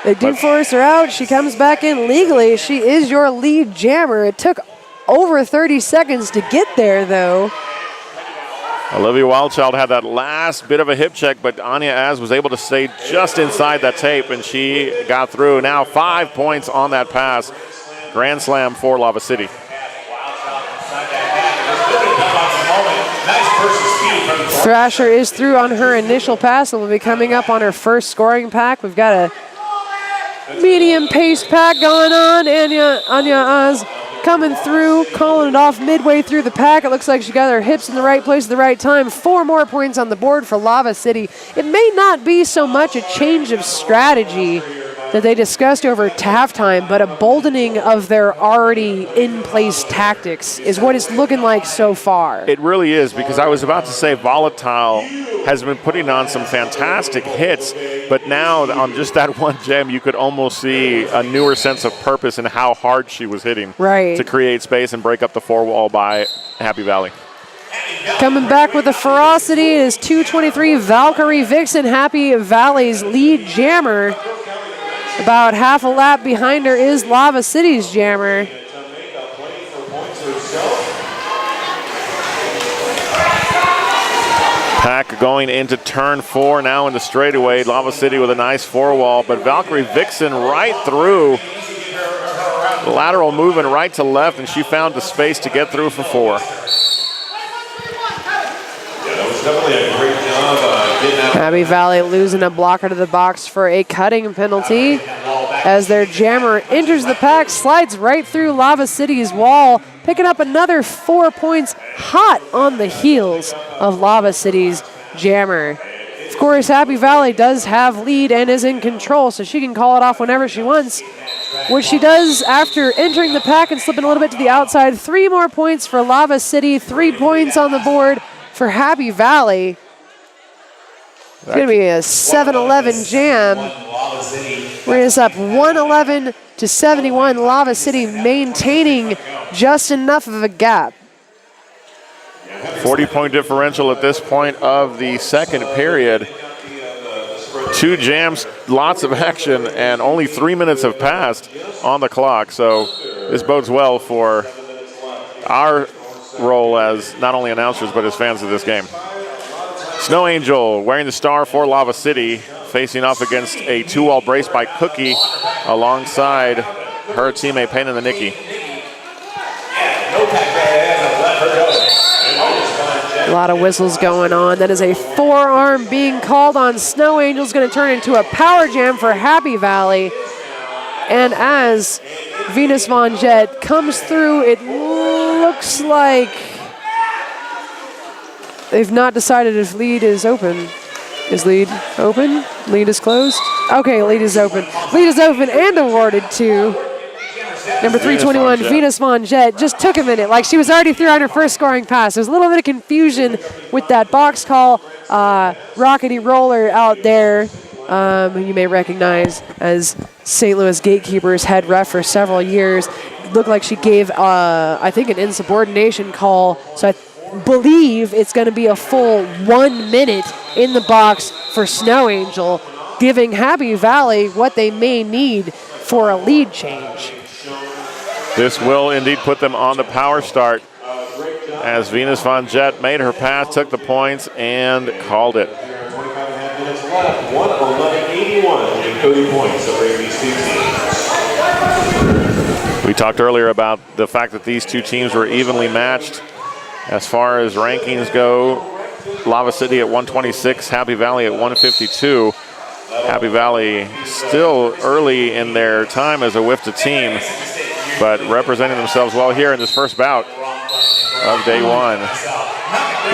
They do force her out. She comes back in legally. She is your lead jammer. It took over 30 seconds to get there, though. Olivia Wildchild had that last bit of a hip check, but Anya Az was able to stay just inside that tape, and she got through. Now 5 points on that pass. Grand slam for Lava City. Thrasher is through on her initial pass and will be coming up on her first scoring pack. We've got a medium paced pack going on. Anya Az coming through, calling it off midway through the pack. It looks like she got her hips in the right place at the right time. 4 more points on the board for Lava City. It may not be so much a change of strategy that they discussed over halftime, but a boldening of their already in-place tactics is what it's looking like so far. It really is, because I was about to say Volatile has been putting on some fantastic hits, but now on just that one jam, you could almost see a newer sense of purpose in how hard she was hitting to create space and break up the 4-wall by Happy Valley. Coming back with the ferocity is 223 Valkyrie Vixen, Happy Valley's lead jammer. About half a lap behind her is Lava City's jammer. Pack going into turn 4 now in the straightaway. Lava City with a nice 4-wall, but Valkyrie Vixen right through. Lateral moving right to left, and she found the space to get through for 4. That was definitely a great job getting out. Happy Valley losing a blocker to the box for a cutting penalty as their jammer enters the pack, slides right through Lava City's wall, picking up another 4 points, hot on the heels of Lava City's jammer. Of course, Happy Valley does have lead and is in control, so she can call it off whenever she wants, which she does after entering the pack and slipping a little bit to the outside. 3 more points for Lava City, 3 points on the board for Happy Valley. It's going to be a 7-11 jam. Bringing us up 111 to 71. Lava City maintaining just enough of a gap. 40-point differential at this point of the second period. 2 jams, lots of action, and only 3 minutes have passed on the clock. So this bodes well for our role as not only announcers but as fans of this game. Snow Angel wearing the star for Lava City, facing off against a 2-wall brace by Cookie alongside her teammate Payne and the Nikki. A lot of whistles going on. That is a forearm being called on Snow Angel's going to turn into a power jam for Happy Valley. And as Venus Von Jet comes through, it looks like they've not decided if lead is open. Is lead open? Lead is closed? Okay, lead is open. Lead is open and awarded to number 321, Venus Von Jet. Just took a minute, like she was already through on her first scoring pass. There's a little bit of confusion with that box call. Rockety Roller out there, who you may recognize as St. Louis Gatekeepers head ref for several years. Looked like she gave, I think, an insubordination call. So I believe it's going to be a full 1 minute in the box for Snow Angel, giving Happy Valley what they may need for a lead change. This will indeed put them on the power start as Venus Von Jet made her pass, took the points, and called it. 25.5 minutes left. 1:11.81 encoding points separating these two teams. We talked earlier about the fact that these two teams were evenly matched as far as rankings go. Lava City at 126, Happy Valley at 152. Happy Valley still early in their time as a WIFTA team, but representing themselves well here in this first bout of day one.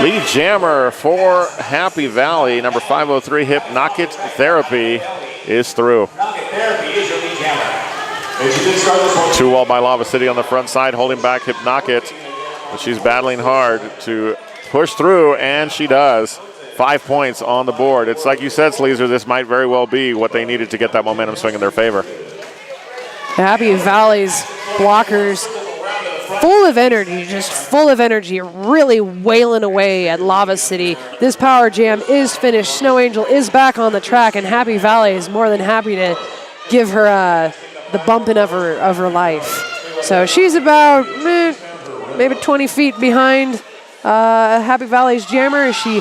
Lead jammer for Happy Valley, number 503, Hypnotic Therapy, is through. 2-wall by Lava City on the front side, holding back Hypnotic, but she's battling hard to push through, and she does. 5 points on the board. It's like you said, Sleazer, this might very well be what they needed to get that momentum swing in their favor. Happy Valley's blockers full of energy, just full of energy, really wailing away at Lava City. This power jam is finished. Snow Angel is back on the track, and Happy Valley is more than happy to give her the bumping of her life. So she's about maybe 20 feet behind Happy Valley's jammer as she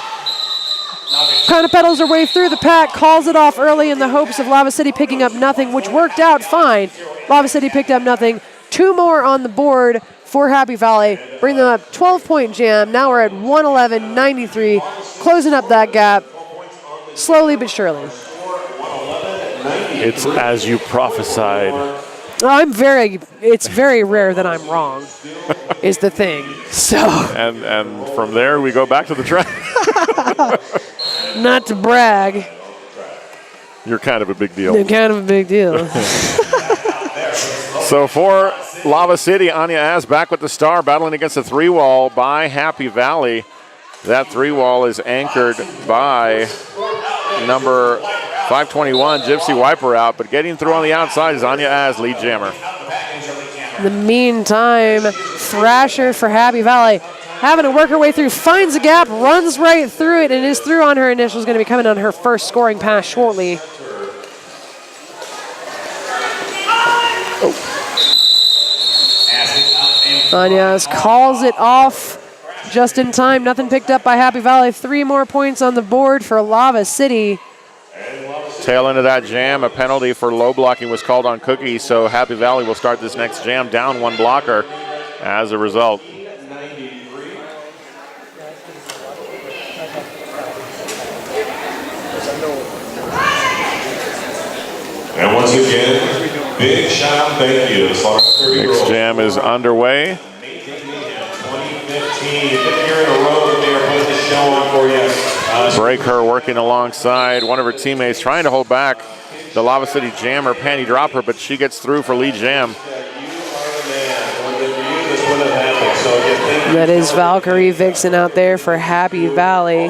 kind of pedals her way through the pack, calls it off early in the hopes of Lava City picking up nothing, which worked out fine. Lava City picked up nothing. 2 more on the board for Happy Valley. Bring them up 12-point jam. Now we're at 111.93, closing up that gap slowly but surely. It's as you prophesied. It's very rare that I'm wrong, is the thing. So. And from there we go back to the track. Not to brag. You're kind of a big deal. You're kind of a big deal. So for Lava City, Anya Az back with the star, battling against the 3-wall by Happy Valley. That 3-wall is anchored by number 521, Gypsy Wipeout, but getting through on the outside is Anya Az, lead jammer. In the meantime, Thrasher for Happy Valley, having to work her way through, finds a gap, runs right through it, and is through on her initials. Going to be coming on her first scoring pass shortly. Anya calls it off just in time. Nothing picked up by Happy Valley. 3 more points on the board for Lava City. Tail end of that jam, a penalty for low blocking was called on Cookie, so Happy Valley will start this next jam down 1 blocker as a result. And once again, big shout out, thank you. Next jam is underway. Fifth year in a row that they are putting the show on for you. Break her working alongside one of her teammates, trying to hold back the Lava City Jammer panty dropper, but she gets through for lead jam. That is Valkyrie Vixen out there for Happy Valley.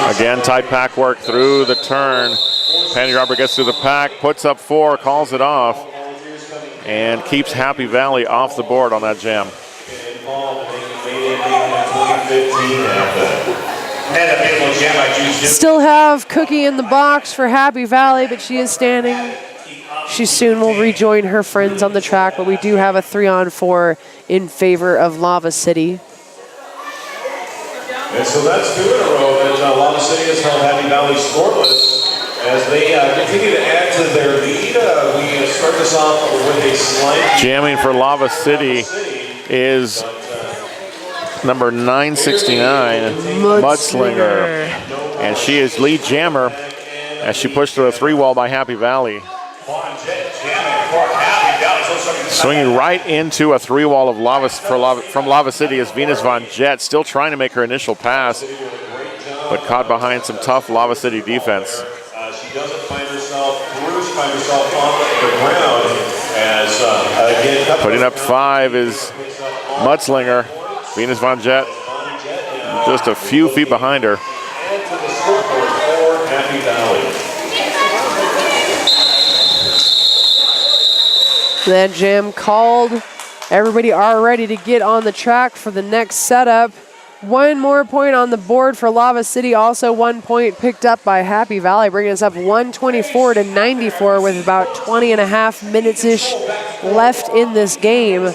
Again, tight pack work through the turn. Panty dropper gets through the pack, puts up 4, calls it off, and keeps Happy Valley off the board on that jam. Still have Cookie in the box for Happy Valley, but she is standing. She soon will rejoin her friends on the track, but we do have a 3-on-4 in favor of Lava City. And so that's 2 in a row that Lava City has held Happy Valley scoreless. As they continue to add to their lead, we start this off with a slight... Jamming for Lava City is number 969, Mudslinger. And she is lead jammer as she pushed through a 3-wall by Happy Valley. Swinging right into a 3-wall of from Lava City is Venus Von Jet, still trying to make her initial pass, but caught behind some tough Lava City defense. She doesn't find herself through, she finds herself on the ground as, again... Putting up 5 is Mudslinger. Venus Von Jet just a few feet behind her. And to the scoreboard for Happy Valley. That jam called. Everybody are ready to get on the track for the next setup. 1 more point on the board for Lava City. Also 1 point picked up by Happy Valley, bringing us up 124-94 with about 20.5 minutes-ish left in this game.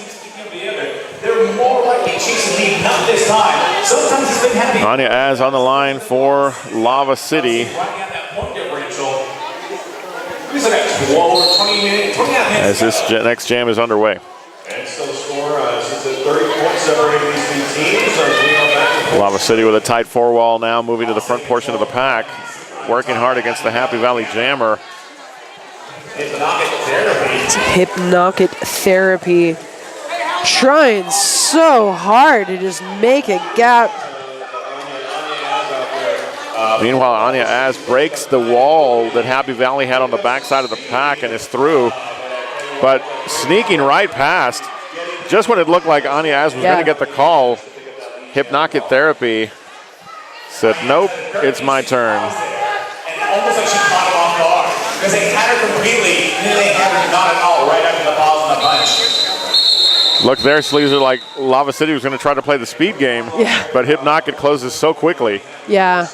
They're more likely chasing lead, not this time. Sometimes it's been happy. Anya Az on the line for Lava City. As this next jam is underway. And so the score is at 30 points separating these 2 teams. Lava City with a tight 4-wall now, moving to the front portion of the pack. Working hard against the Happy Valley Jammer. Hypnotic Therapy. Trying so hard to just make a gap. Meanwhile, Anya Az breaks the wall that Happy Valley had on the backside of the pack and is through. But sneaking right past, just when it looked like Anya Az was going to get the call, Hypnotic Therapy said, nope, it's my turn. And almost like she caught him off guard. Because they had her completely, and then they had her not at all right after the pause and the punch. Look, their sleeves are like Lava City was going to try to play the speed game, but Hypnotic closes so quickly. Yeah.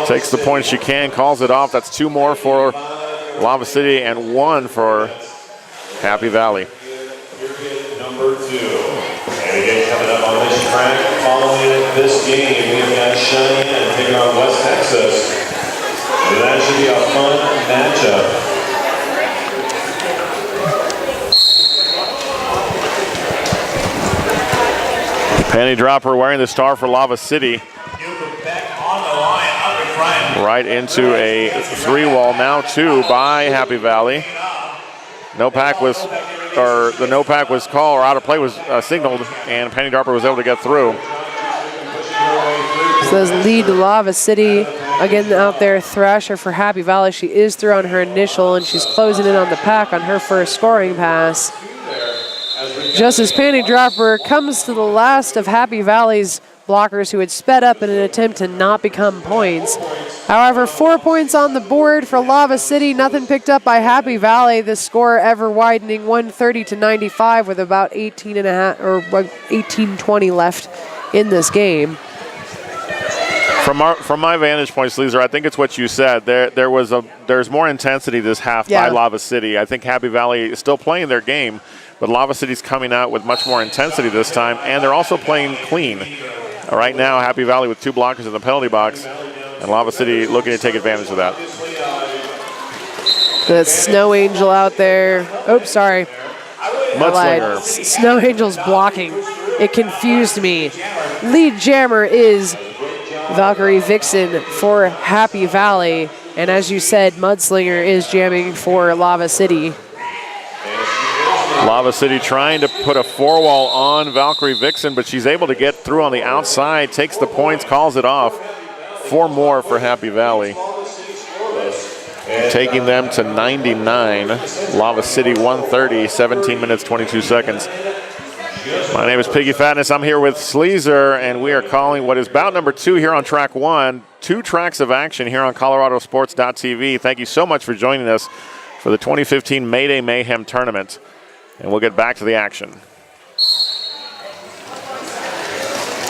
Takes the points she can, calls it off. That's 2 more for Lava City and 1 for Happy Valley. Number 2. And again, coming up on this track, following this game, we've got Cheyenne taking on West Texas. And that should be a fun matchup. Penny dropper wearing the star for Lava City. Right into a 3-wall, now 2 by Happy Valley. No pack was, or the no pack was called, or out of play was signaled, and Penny dropper was able to get through. Says lead to Lava City. Again out there, Thrasher for Happy Valley. She is through on her initial, and she's closing in on the pack on her first scoring pass. Just as Panty Dropper comes to the last of Happy Valley's blockers who had sped up in an attempt to not become points. However, 4 points on the board for Lava City. Nothing picked up by Happy Valley. The score ever widening 130-95 with about 18-20 left in this game. From my vantage point, Sleazer, I think it's what you said. There's more intensity this half by Lava City. I think Happy Valley is still playing their game, but Lava City's coming out with much more intensity this time, and they're also playing clean. Right now, Happy Valley with 2 blockers in the penalty box, and Lava City looking to take advantage of that. The Snow Angel out there. Oops, sorry. Mudslinger. Snow Angel's blocking. It confused me. Lead jammer is Valkyrie Vixen for Happy Valley, And as you said, Mudslinger is jamming for Lava City. Lava City trying to put a 4-wall on Valkyrie Vixen, but she's able to get through on the outside, takes the points, calls it off. 4 more for Happy Valley. Taking them to 99. Lava City 130, 17 minutes, 22 seconds. My name is Piggy Fatness. I'm here with Sleazer, and we are calling what is bout number 2 here on track 1. 2 tracks of action here on ColoradoSports.TV. Thank you so much for joining us for the 2015 Mayday Mayhem tournament. And we'll get back to the action.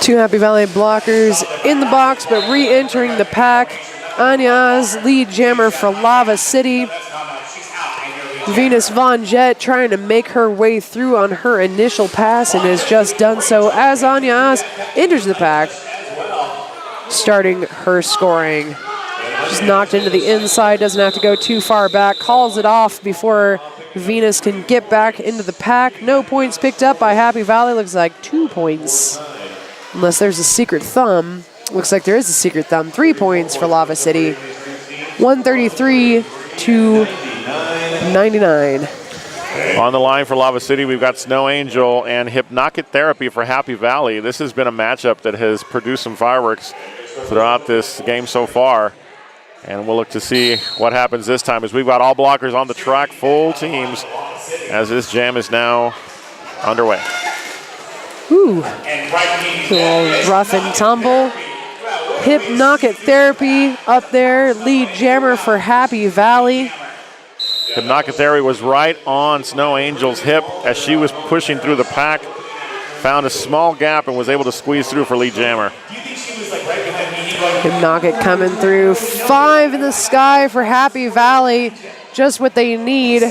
2 Happy Valley blockers in the box, but re-entering the pack. Anya's lead jammer for Lava City. Venus Von Jet trying to make her way through on her initial pass and has just done so as Anya's enters the pack, starting her scoring. She's knocked into the inside, doesn't have to go too far back, calls it off before Venus can get back into the pack. No points picked up by Happy Valley. Looks like 2 points, unless there's a secret thumb. Looks like there is a secret thumb. 3 points for Lava City. 133 to 99. On the line for Lava City, we've got Snow Angel and Hypnotic Therapy for Happy Valley. This has been a matchup that has produced some fireworks throughout this game so far. And we'll look to see what happens this time as we've got all blockers on the track, full teams, as this jam is now underway. Ooh, a little rough and tumble. Hypnotic Therapy up there, lead jammer for Happy Valley. Hypnotic Therapy was right on Snow Angel's hip as she was pushing through the pack, found a small gap and was able to squeeze through for lead jammer. Hypnotic coming through. 5 in the sky for Happy Valley, just what they need.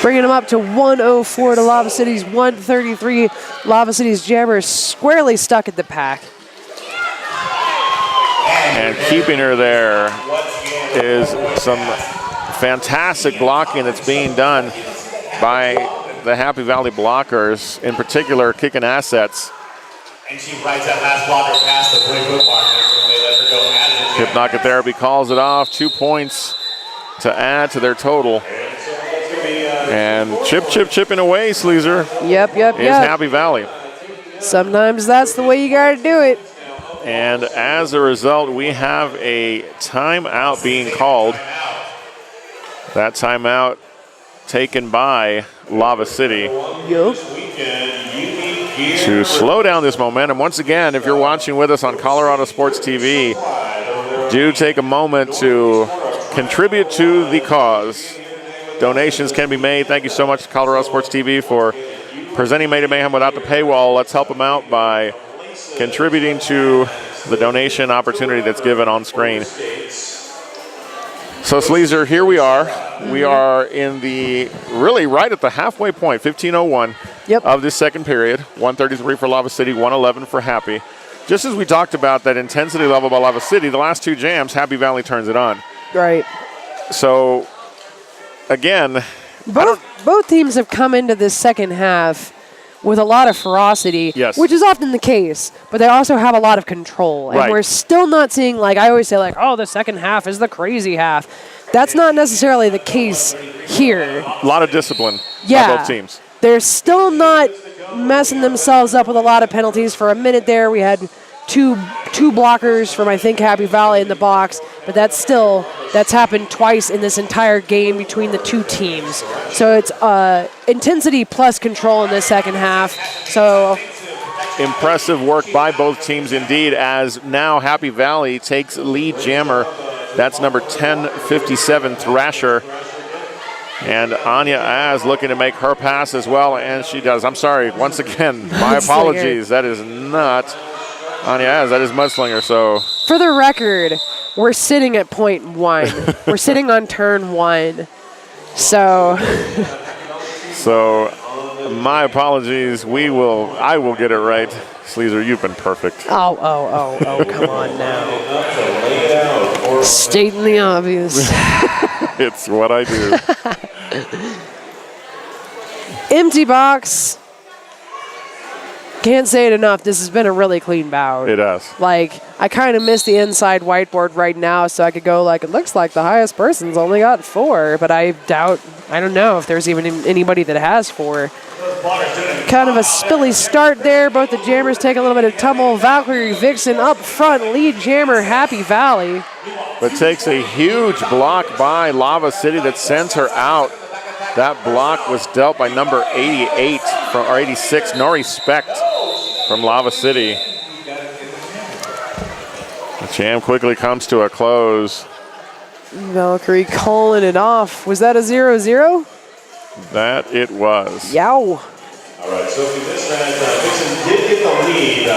Bringing them up to 104 to Lava City's 133. Lava City's jammer squarely stuck at the pack. And keeping her there is some fantastic blocking that's being done by the Happy Valley blockers, in particular kicking assets. And she rides that last blocker past the 20-foot mark, and they let her go as it. Hypnotic Therapy calls it off. 2 points to add to their total. And chipping away, Sleazer. Yep. Is Happy Valley. Sometimes that's the way you got to do it. And as a result, we have a timeout being called. That timeout taken by Lava City to slow down this momentum. Once again, if you're watching with us on Colorado Sports TV, do take a moment to contribute to the cause. Donations can be made. Thank you so much to Colorado Sports TV for presenting Mayday Mayhem without the paywall. Let's help them out by contributing to the donation opportunity that's given on screen. So, Sleazer, here we are. We are in really right at the halfway point, 15:01 of this second period. 133 for Lava City, 111 for Happy. Just as we talked about that intensity level by Lava City, the last 2 jams, Happy Valley turns it on. Right. So, again, both teams have come into this second half with a lot of ferocity, which is often the case, but they also have a lot of control. And we're still not seeing, like I always say, like, oh, the second half is the crazy half. That's not necessarily the case here. A lot of discipline by both teams. They're still not messing themselves up with a lot of penalties. For a minute there, we had two blockers from, I think, Happy Valley in the box, but that's happened twice in this entire game between the 2 teams. So it's intensity plus control in the second half. So impressive work by both teams indeed, as now Happy Valley takes lead jammer. That's number 1057, Thrasher. And Anya Az looking to make her pass as well, and she does. I'm sorry, once again, my apologies. That is not Anya Az, that is Mudslinger. So for the record, we're sitting at point 1. We're sitting on turn 1. So my apologies. I will get it right. Sleazer, you've been perfect. Oh, come on now. Stating the obvious. It's what I do. Empty box. Can't say it enough. This has been a really clean bout. It has. Like, I kind of miss the inside whiteboard right now, so I could go like, it looks like the highest person's only got 4, but I don't know if there's even anybody that has 4. Kind of a spilly start there. Both the jammers take a little bit of tumble. Valkyrie Vixen up front, lead jammer Happy Valley. But takes a huge block by Lavacity that sends her out. That block was dealt by number 88 or 86, No Respect from Lavacity. The jam quickly comes to a close. Valkyrie calling it off. Was that a 0-0? That it was. Yow. All right, so if you missed that, Vixen did get the lead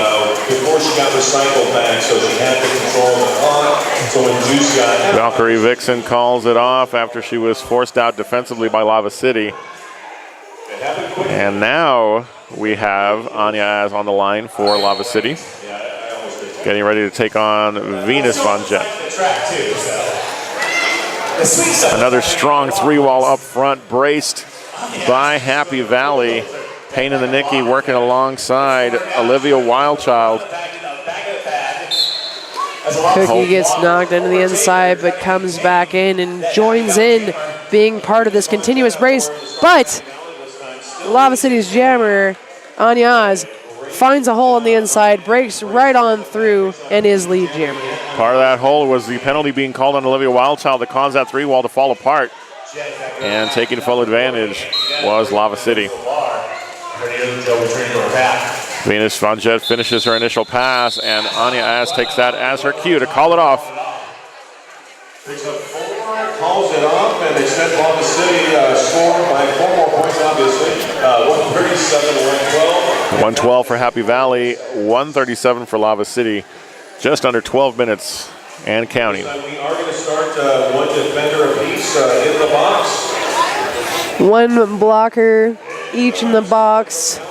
before she got recycled back, so she had to control the clock. So when Juice got Valkyrie Vixen calls it off after she was forced out defensively by Lavacity. And now we have Anya Az on the line for Lavacity. Getting ready to take on Venus Von Jet. Another strong 3-wall up front, braced by Happy Valley. Pain in the Nicky working alongside Olivia Wildchild. Cookie gets knocked into the inside, but comes back in and joins in being part of this continuous brace. But Lavacity's jammer, Anya Az, finds a hole on the inside, breaks right on through, and is lead jammer. Part of that hole was the penalty being called on Olivia Wildchild that caused that 3-wall to fall apart. And taking full advantage was Lavacity. Venus Von Jet finishes her initial pass, and Anya Az takes that as her cue to call it off. picks up 4, calls it off, and they send Lavacity score by 4 more points, obviously. 137-112. 112 for Happy Valley, 137 for Lavacity. Just under 12 minutes and counting. We are going to start one defender apiece in the box. One blocker each in the box.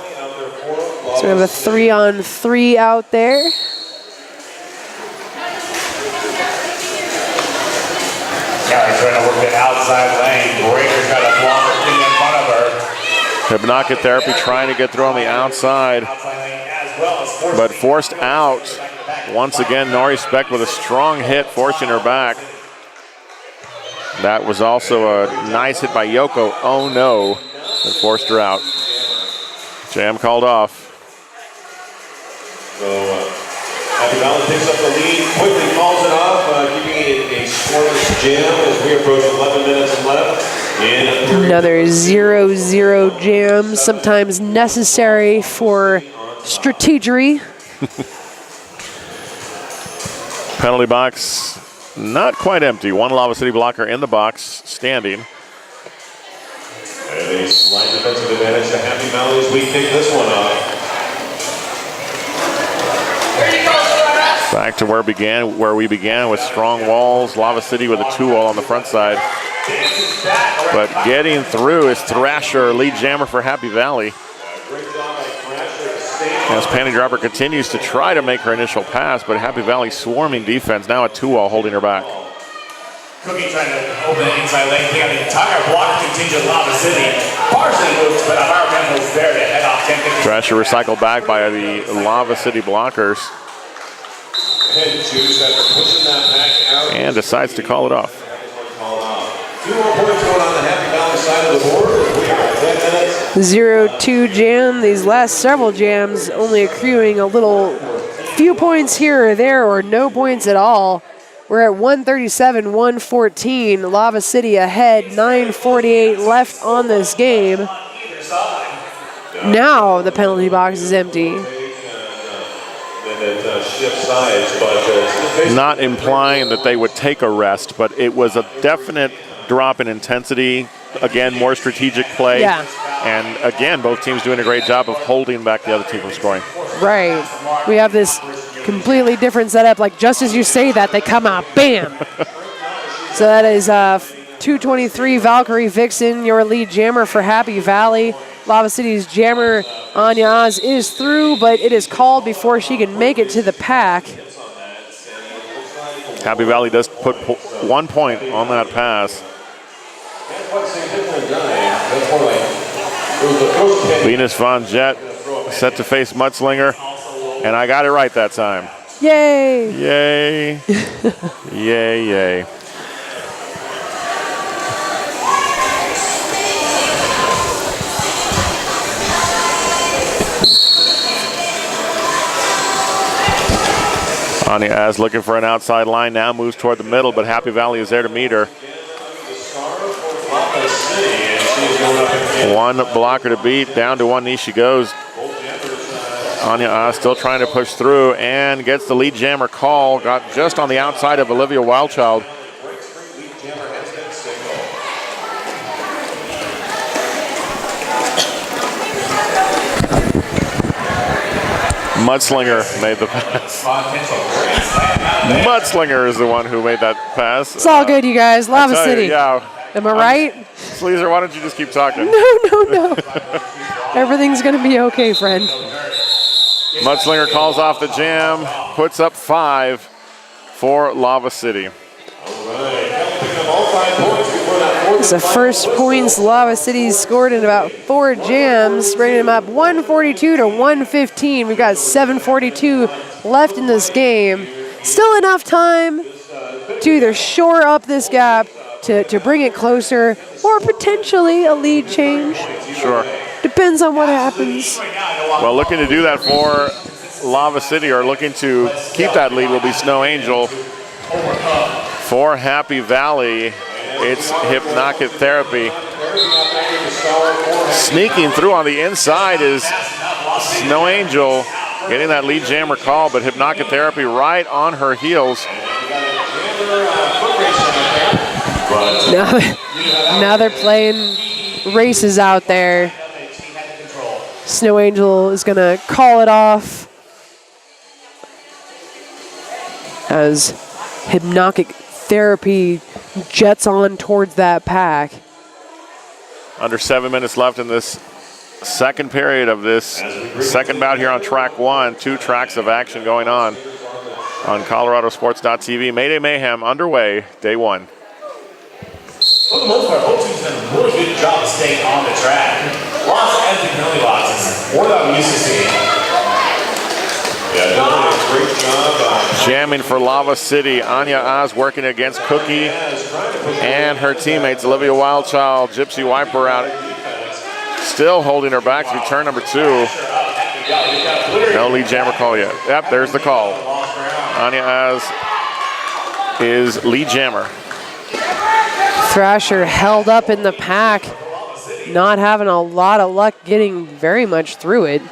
So we have a 3-on-3 out there. Trying to work the outside lane. Breaker's got a blocker in front of her. Hypnotic Therapy trying to get through on the outside, but forced out. Once again, No Respect with a strong hit, forcing her back. That was also a nice hit by Yoko. Oh no, that forced her out. Jam called off. So Happy Valley picks up the lead, quickly calls it off, keeping it a scoreless jam as we approach 11 minutes left. Another 0-0 jam, sometimes necessary for strategery. Penalty box not quite empty. One Lavacity blocker in the box, standing. And a slight defensive advantage to Happy Valley as we kick this one off. Back to where we began with strong walls. Lavacity with a 2-wall on the front side. But getting through is Thrasher, lead jammer for Happy Valley. As Panty Dropper continues to try to make her initial pass, but Happy Valley swarming defense, now a 2-wall holding her back. Cookie trying to open the inside lane, take out the entire block contingent Lavacity. Partially moved, but Environmental was there to head off 10-50. Thrasher recycled back by the Lavacity blockers. And decides to call it off. 2 more points going on the Happy Valley side of the board. We are at 10 minutes. 0-2 jam. These last several jams only accruing a few points here or there, or no points at all. We're at 137-114. Lavacity ahead, 9:48 left on this game. Now the penalty box is empty. Not implying that they would take a rest, but it was a definite drop in intensity. Again, more strategic play. Yeah. And again, both teams doing a great job of holding back the other team from scoring. Right. We have this completely different setup. Like, just as you say that, they come out, bam. So that is 223 Valkyrie Vixen, your lead jammer for Happy Valley. Lavacity's jammer, Anya Az, is through, but it is called before she can make it to the pack. Happy Valley does put 1 point on that pass. Venus Von Jet set to face Mudslinger, and I got it right that time. Yay! Yay. Yay, yay. Anya Az looking for an outside line now, moves toward the middle, but Happy Valley is there to meet her. One blocker to beat, down to one knee she goes. Anya Az still trying to push through and gets the lead jammer call. Got just on the outside of Olivia Wildchild. Mudslinger made the pass. Mudslinger is the one who made that pass. It's all good, you guys. Lavacity. Yeah. Am I right? Sleazer, why don't you just keep talking? No. Everything's going to be okay, friend. Mudslinger calls off the jam, puts up 5 for Lavacity. It's the first points Lavacity scored in about 4 jams, bringing them up 142 to 115. We've got 7:42 left in this game. Still enough time to either shore up this gap, to bring it closer, or potentially a lead change. Sure. Depends on what happens. Well, looking to do that for Lavacity, or looking to keep that lead, will be Snow Angel. For Happy Valley, it's Hypnotic Therapy. Sneaking through on the inside is Snow Angel, getting that lead jammer call, but Hypnotic Therapy right on her heels. Now they're playing races out there. Snow Angel is going to call it off as Hypnotic Therapy jets on towards that pack. Under 7 minutes left in this second period of this second bout here on track 1. 2 tracks of action going on ColoradoSports.TV. Mayday Mayhem underway, day 1. For the most part, both teams done a really good job of staying on the track. Lots of empty penalty lots. More than I'm used to seeing. Yeah, definitely a great job. Jamming for Lavacity. Anya Az working against Cookie and her teammates. Olivia Wildchild, Gypsy Wiper out. Still holding her back to turn number 2. No lead jammer call yet. Yep, there's the call. Anya Az is lead jammer. Thrasher held up in the pack, not having a lot of luck getting very much through it.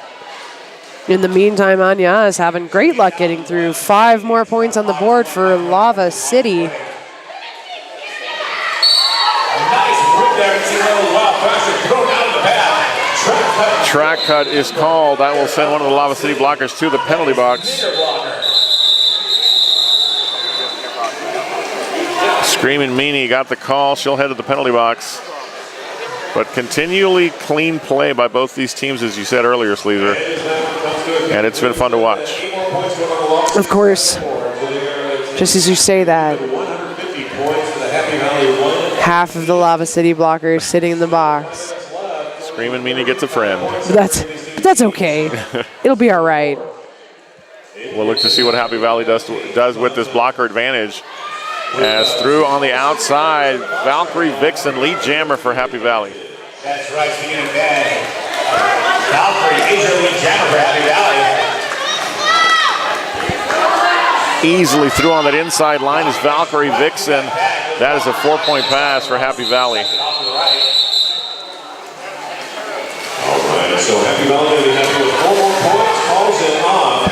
In the meantime, Anya is having great luck getting through. 5 more points on the board for Lavacity. Track cut is called. That will send one of the Lavacity blockers to the penalty box. Screaming Meanie got the call. She'll head to the penalty box. But continually clean play by both these teams, as you said earlier, Sleazer. And it's been fun to watch. Of course. Just as you say that. Half of the Lavacity blockers sitting in the box. Screaming Meanie gets a friend. But that's okay. It'll be all right. We'll look to see what Happy Valley does with this blocker advantage. As through on the outside, Valkyrie Vixen, lead jammer for Happy Valley. That's right, speaking of that, Valkyrie is your lead jammer for Happy Valley. Easily through on that inside line is Valkyrie Vixen. That is a 4-point pass for Happy Valley. All right, so Happy Valley will be happy with 4 more points, calls it off.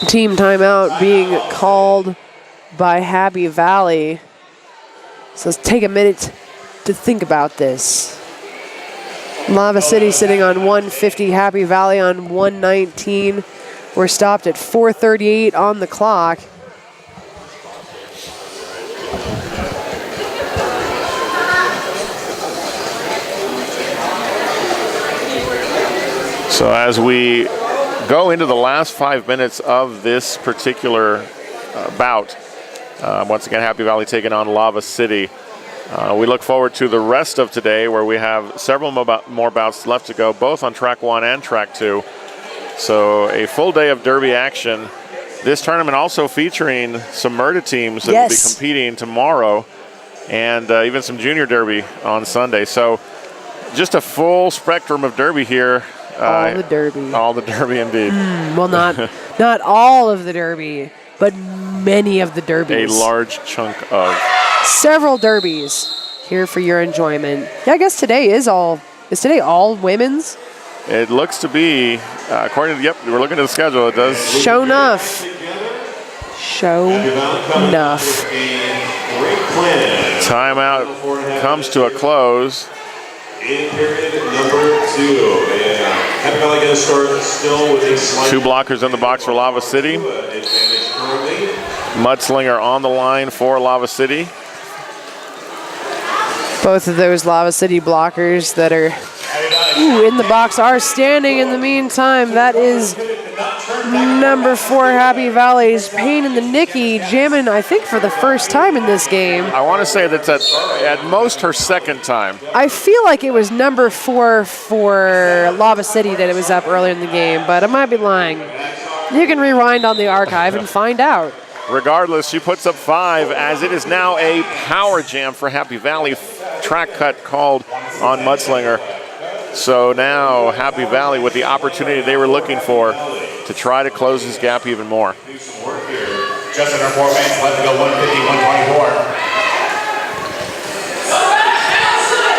Team timeout being called by Happy Valley. So let's take a minute to think about this. Lavacity sitting on 150, Happy Valley on 119. We're stopped at 4:38 on the clock. So as we go into the last 5 minutes of this particular bout, once again, Happy Valley taking on Lavacity. We look forward to the rest of today, where we have several more bouts left to go, both on track 1 and track 2. So a full day of Derby action. This tournament also featuring some Murda teams that will be competing tomorrow, and even some Junior Derby on Sunday. So just a full spectrum of Derby here. All the Derby. All the Derby indeed. Well, not all of the Derby, but many of the Derbies. A large chunk of. Several Derbies here for your enjoyment. Yeah, I guess today is today all women's? It looks to be, according to, we're looking at the schedule, it does. Show enough. Timeout comes to a close. In period number 2. Happy Valley going to start still with a slight. 2 blockers in the box for Lava City. Mudslinger on the line for Lava City. Both of those Lava City blockers that are in the box are standing in the meantime. That is number 4, Happy Valley's Pain in the Nicky, jamming, I think, for the first time in this game. I want to say that's at most her second time. I feel like it was number 4 for Lava City that it was up earlier in the game, but I might be lying. You can rewind on the archive and find out. Regardless, she puts up 5, as it is now a power jam for Happy Valley. Track cut called on Mudslinger. So now Happy Valley with the opportunity they were looking for to try to close this gap even more. Just under 4 minutes left to go, 150,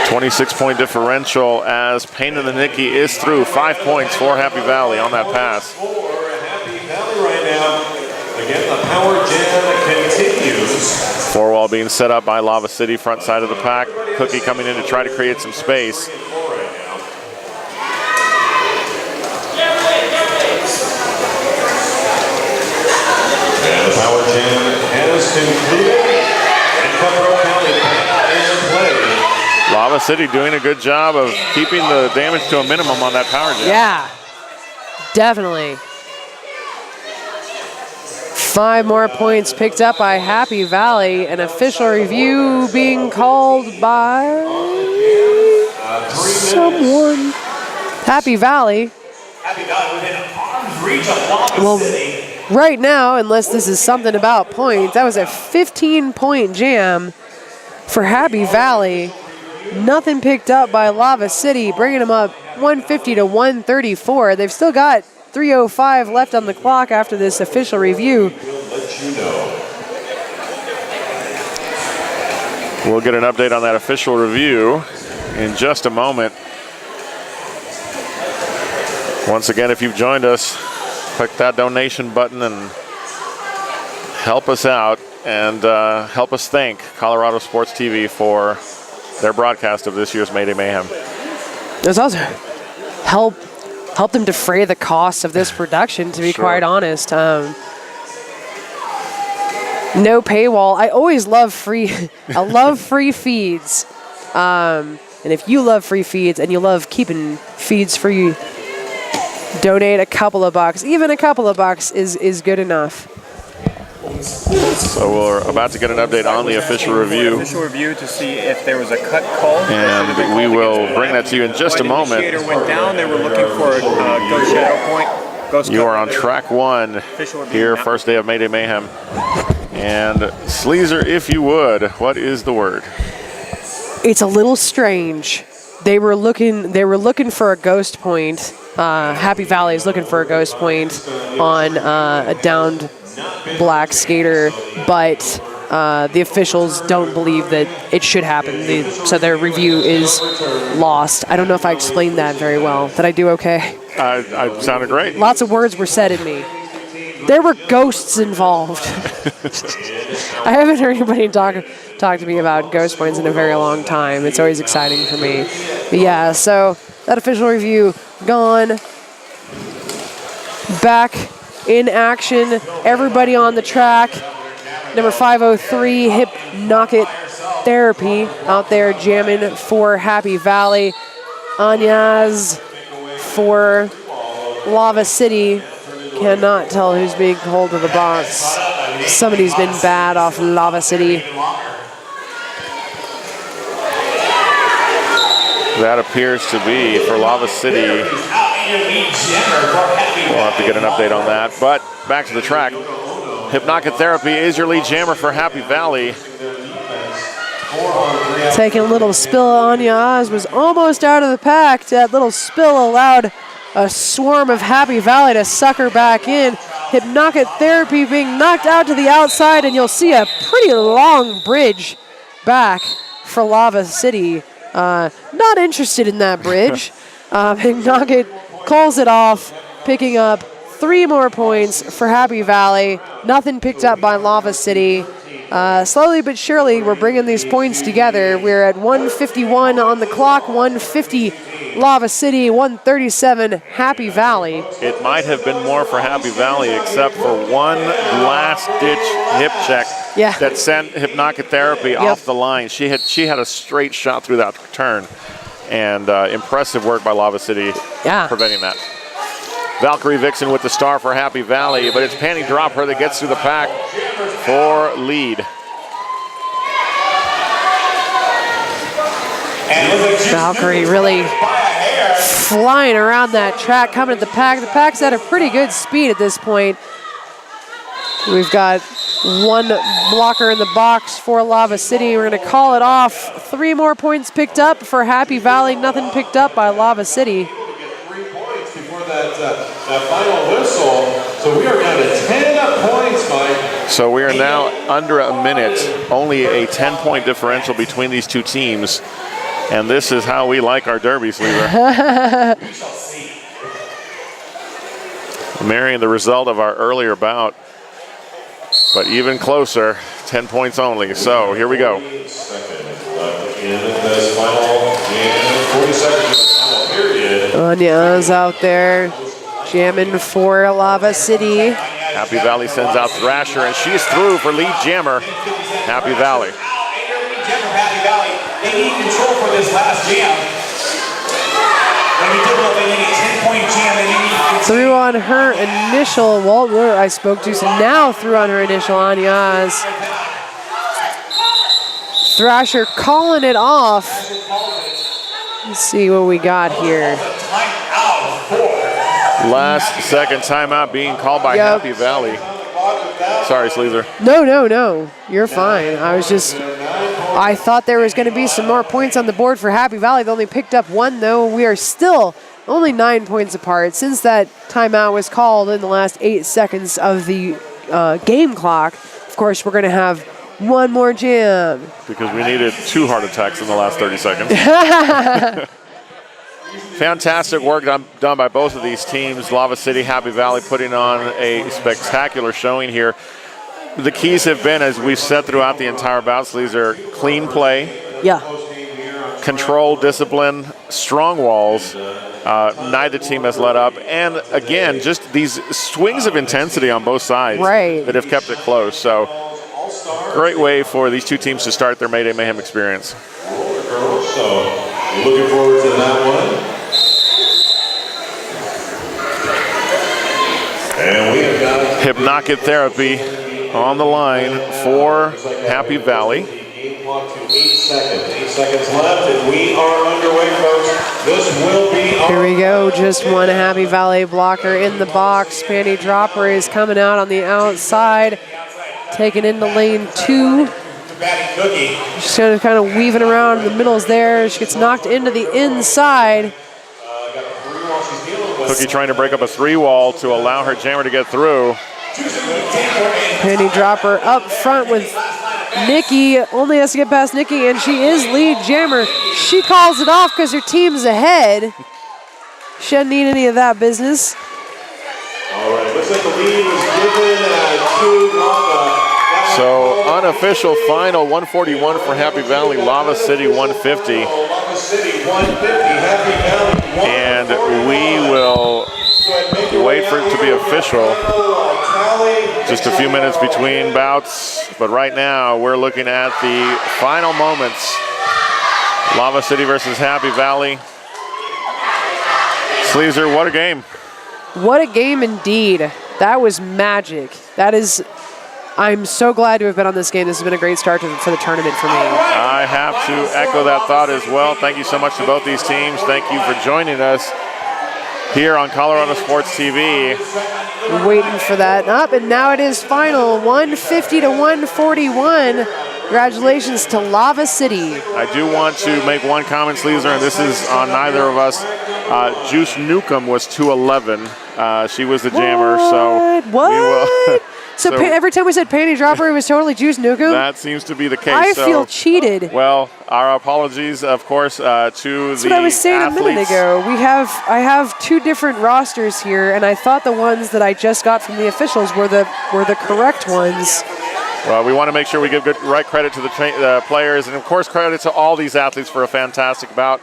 124. 26-point differential as Pain in the Nicky is through. 5 points for Happy Valley on that pass. For Happy Valley right now. Again, the power jam continues. 4-wall being set up by Lava City, front side of the pack. Cookie coming in to try to create some space. And the power jam has concluded. And Colorado County back in play. Lava City doing a good job of keeping the damage to a minimum on that power jam. Yeah, definitely. 5 more points picked up by Happy Valley. An official review being called by someone. Happy Valley. Happy Valley within arm's reach of Lava City. Right now, unless this is something about points, that was a 15-point jam for Happy Valley. Nothing picked up by Lava City, bringing them up 150 to 134. They've still got 3:05 left on the clock after this official review. We'll get an update on that official review in just a moment. Once again, if you've joined us, click that donation button and help us out, and help us thank ColoradoSports.TV for their broadcast of this year's Mayday Mayhem. There's also help them defray the costs of this production, to be quite honest. No paywall. I always love free. I love free feeds. And if you love free feeds and you love keeping feeds free, donate a couple of bucks. Even a couple of bucks is good enough. So we're about to get an update on the official review. Official review to see if there was a cut call. And we will bring that to you in just a moment. Initiator went down. They were looking for a ghost shadow point. Ghost You are on track 1 here, first day of Mayday Mayhem. And Sleazer, if you would, what is the word? It's a little strange. They were looking for a ghost point. Happy Valley is looking for a ghost point on a downed black skater, but the officials don't believe that it should happen. So their review is lost. I don't know if I explained that very well. Did I do okay? I sounded great. Lots of words were said in me. There were ghosts involved. I haven't heard anybody talk to me about ghost points in a very long time. It's always exciting for me. But yeah, so that official review gone. Back in action. Everybody on the track. Number 503, Hip Knock It Therapy out there jamming for Happy Valley. Anyaz for Lava City. Cannot tell who's being called to the box. Somebody's been bad off Lava City. That appears to be for Lavacity. We'll have to get an update on that. But back to the track. Hypnotic Therapy is your lead jammer for Happy Valley. Taking a little spill. Anya Oz was almost out of the pack. That little spill allowed a swarm of Happy Valley to suck her back in. Hypnotic Therapy being knocked out to the outside, and you'll see a pretty long bridge back for Lavacity. Not interested in that bridge. Hypnotic calls it off, picking up 3 more points for Happy Valley. Nothing picked up by Lavacity. Slowly but surely, we're bringing these points together. We're at 151 on the clock, 150 Lavacity, 137 Happy Valley. It might have been more for Happy Valley, except for one last-ditch hip check that sent Hypnotic Therapy off the line. She had a straight shot through that turn, and impressive work by Lavacity preventing that. Valkyrie Vixen with the star for Happy Valley, but it's Panty Dropper that gets through the pack for lead. Valkyrie really flying around that track, coming at the pack. The pack's at a pretty good speed at this point. We've got 1 blocker in the box for Lavacity. We're going to call it off. 3 more points picked up for Happy Valley. Nothing picked up by Lavacity. That final whistle, so we are down to 10 points, Mike. So we are now under a minute, only a 10-point differential between these two teams, and this is how we like our derbies, Lever. Marrying the result of our earlier bout, but even closer, 10 points only. So here we go. In this final game, 40 seconds. Anya's out there jamming for Lavacity. Happy Valley sends out Thrasher, and she's through for lead jammer, Happy Valley. They need control for this last jam. When we did they need a 10-point jam, they need threw on her initial, Walter I spoke to, so now threw on her initial Anya's. Thrasher calling it off. Let's see what we got here. Last second timeout being called by Happy Valley. Sorry, Sleazer. No. You're fine. I thought there was going to be some more points on the board for Happy Valley. They only picked up 1, though. We are still only 9 points apart since that timeout was called in the last 8 seconds of the game clock. Of course, we're going to have 1 more jam. Because we needed 2 heart attacks in the last 30 seconds. Fantastic work done by both of these teams. Lavacity, Happy Valley putting on a spectacular showing here. The keys have been, as we've said throughout the entire bouts, these are clean play, control, discipline, strong walls. Neither team has let up. And again, just these swings of intensity on both sides that have kept it close. So great way for these two teams to start their Mayday Mayhem experience. So looking forward to that one. And we have got Hypnotic Therapy on the line for Happy Valley. Game clock to 8 seconds. 8 seconds left, and we are underway, folks. This will be here we go. Just 1 Happy Valley blocker in the box. Panty Dropper is coming out on the outside, taking into lane 2. She's kind of weaving around the middles there. She gets knocked into the inside. Cookie trying to break up a 3-wall to allow her jammer to get through. Panty Dropper up front with Nikki. Only has to get past Nikki, and she is lead jammer. She calls it off because her team's ahead. She doesn't need any of that business. All right, looks like the lead was given to Lava. So unofficial final 141 for Happy Valley, Lavacity 150. And we will wait for it to be official. Just a few minutes between bouts, but right now we're looking at the final moments. Lavacity versus Happy Valley. Sleazer, what a game. What a game indeed. That was magic. That is, I'm so glad to have been on this game. This has been a great start for the tournament for me. I have to echo that thought as well. Thank you so much to both these teams. Thank you for joining us here on Colorado Sports TV. Waiting for that up, and now it is final, 150 to 141. Congratulations to Lavacity. I do want to make one comment, Sleazer, and this is on neither of us. Juice Newcomb was 211. She was the jammer, so What? we will. So every time we said panty dropper, it was totally Juice Newcomb? That seems to be the case. I feel cheated. Well, our apologies, of course, to That's what I was saying athletes. a minute ago. I have two different rosters here, and I thought the ones that I just got from the officials were the correct ones. Well, we want to make sure we give right credit to the players, and of course, credit to all these athletes for a fantastic bout.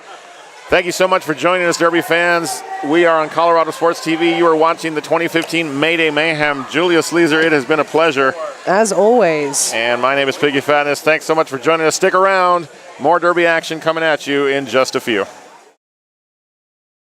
Thank you so much for joining us, Derby fans. We are on Colorado Sports TV. You are watching the 2015 Mayday Mayhem. Julia Sleazer, it has been a pleasure. As always. And my name is Piggy Fatness. Thanks so much for joining us. Stick around. More Derby action coming at you in just a few.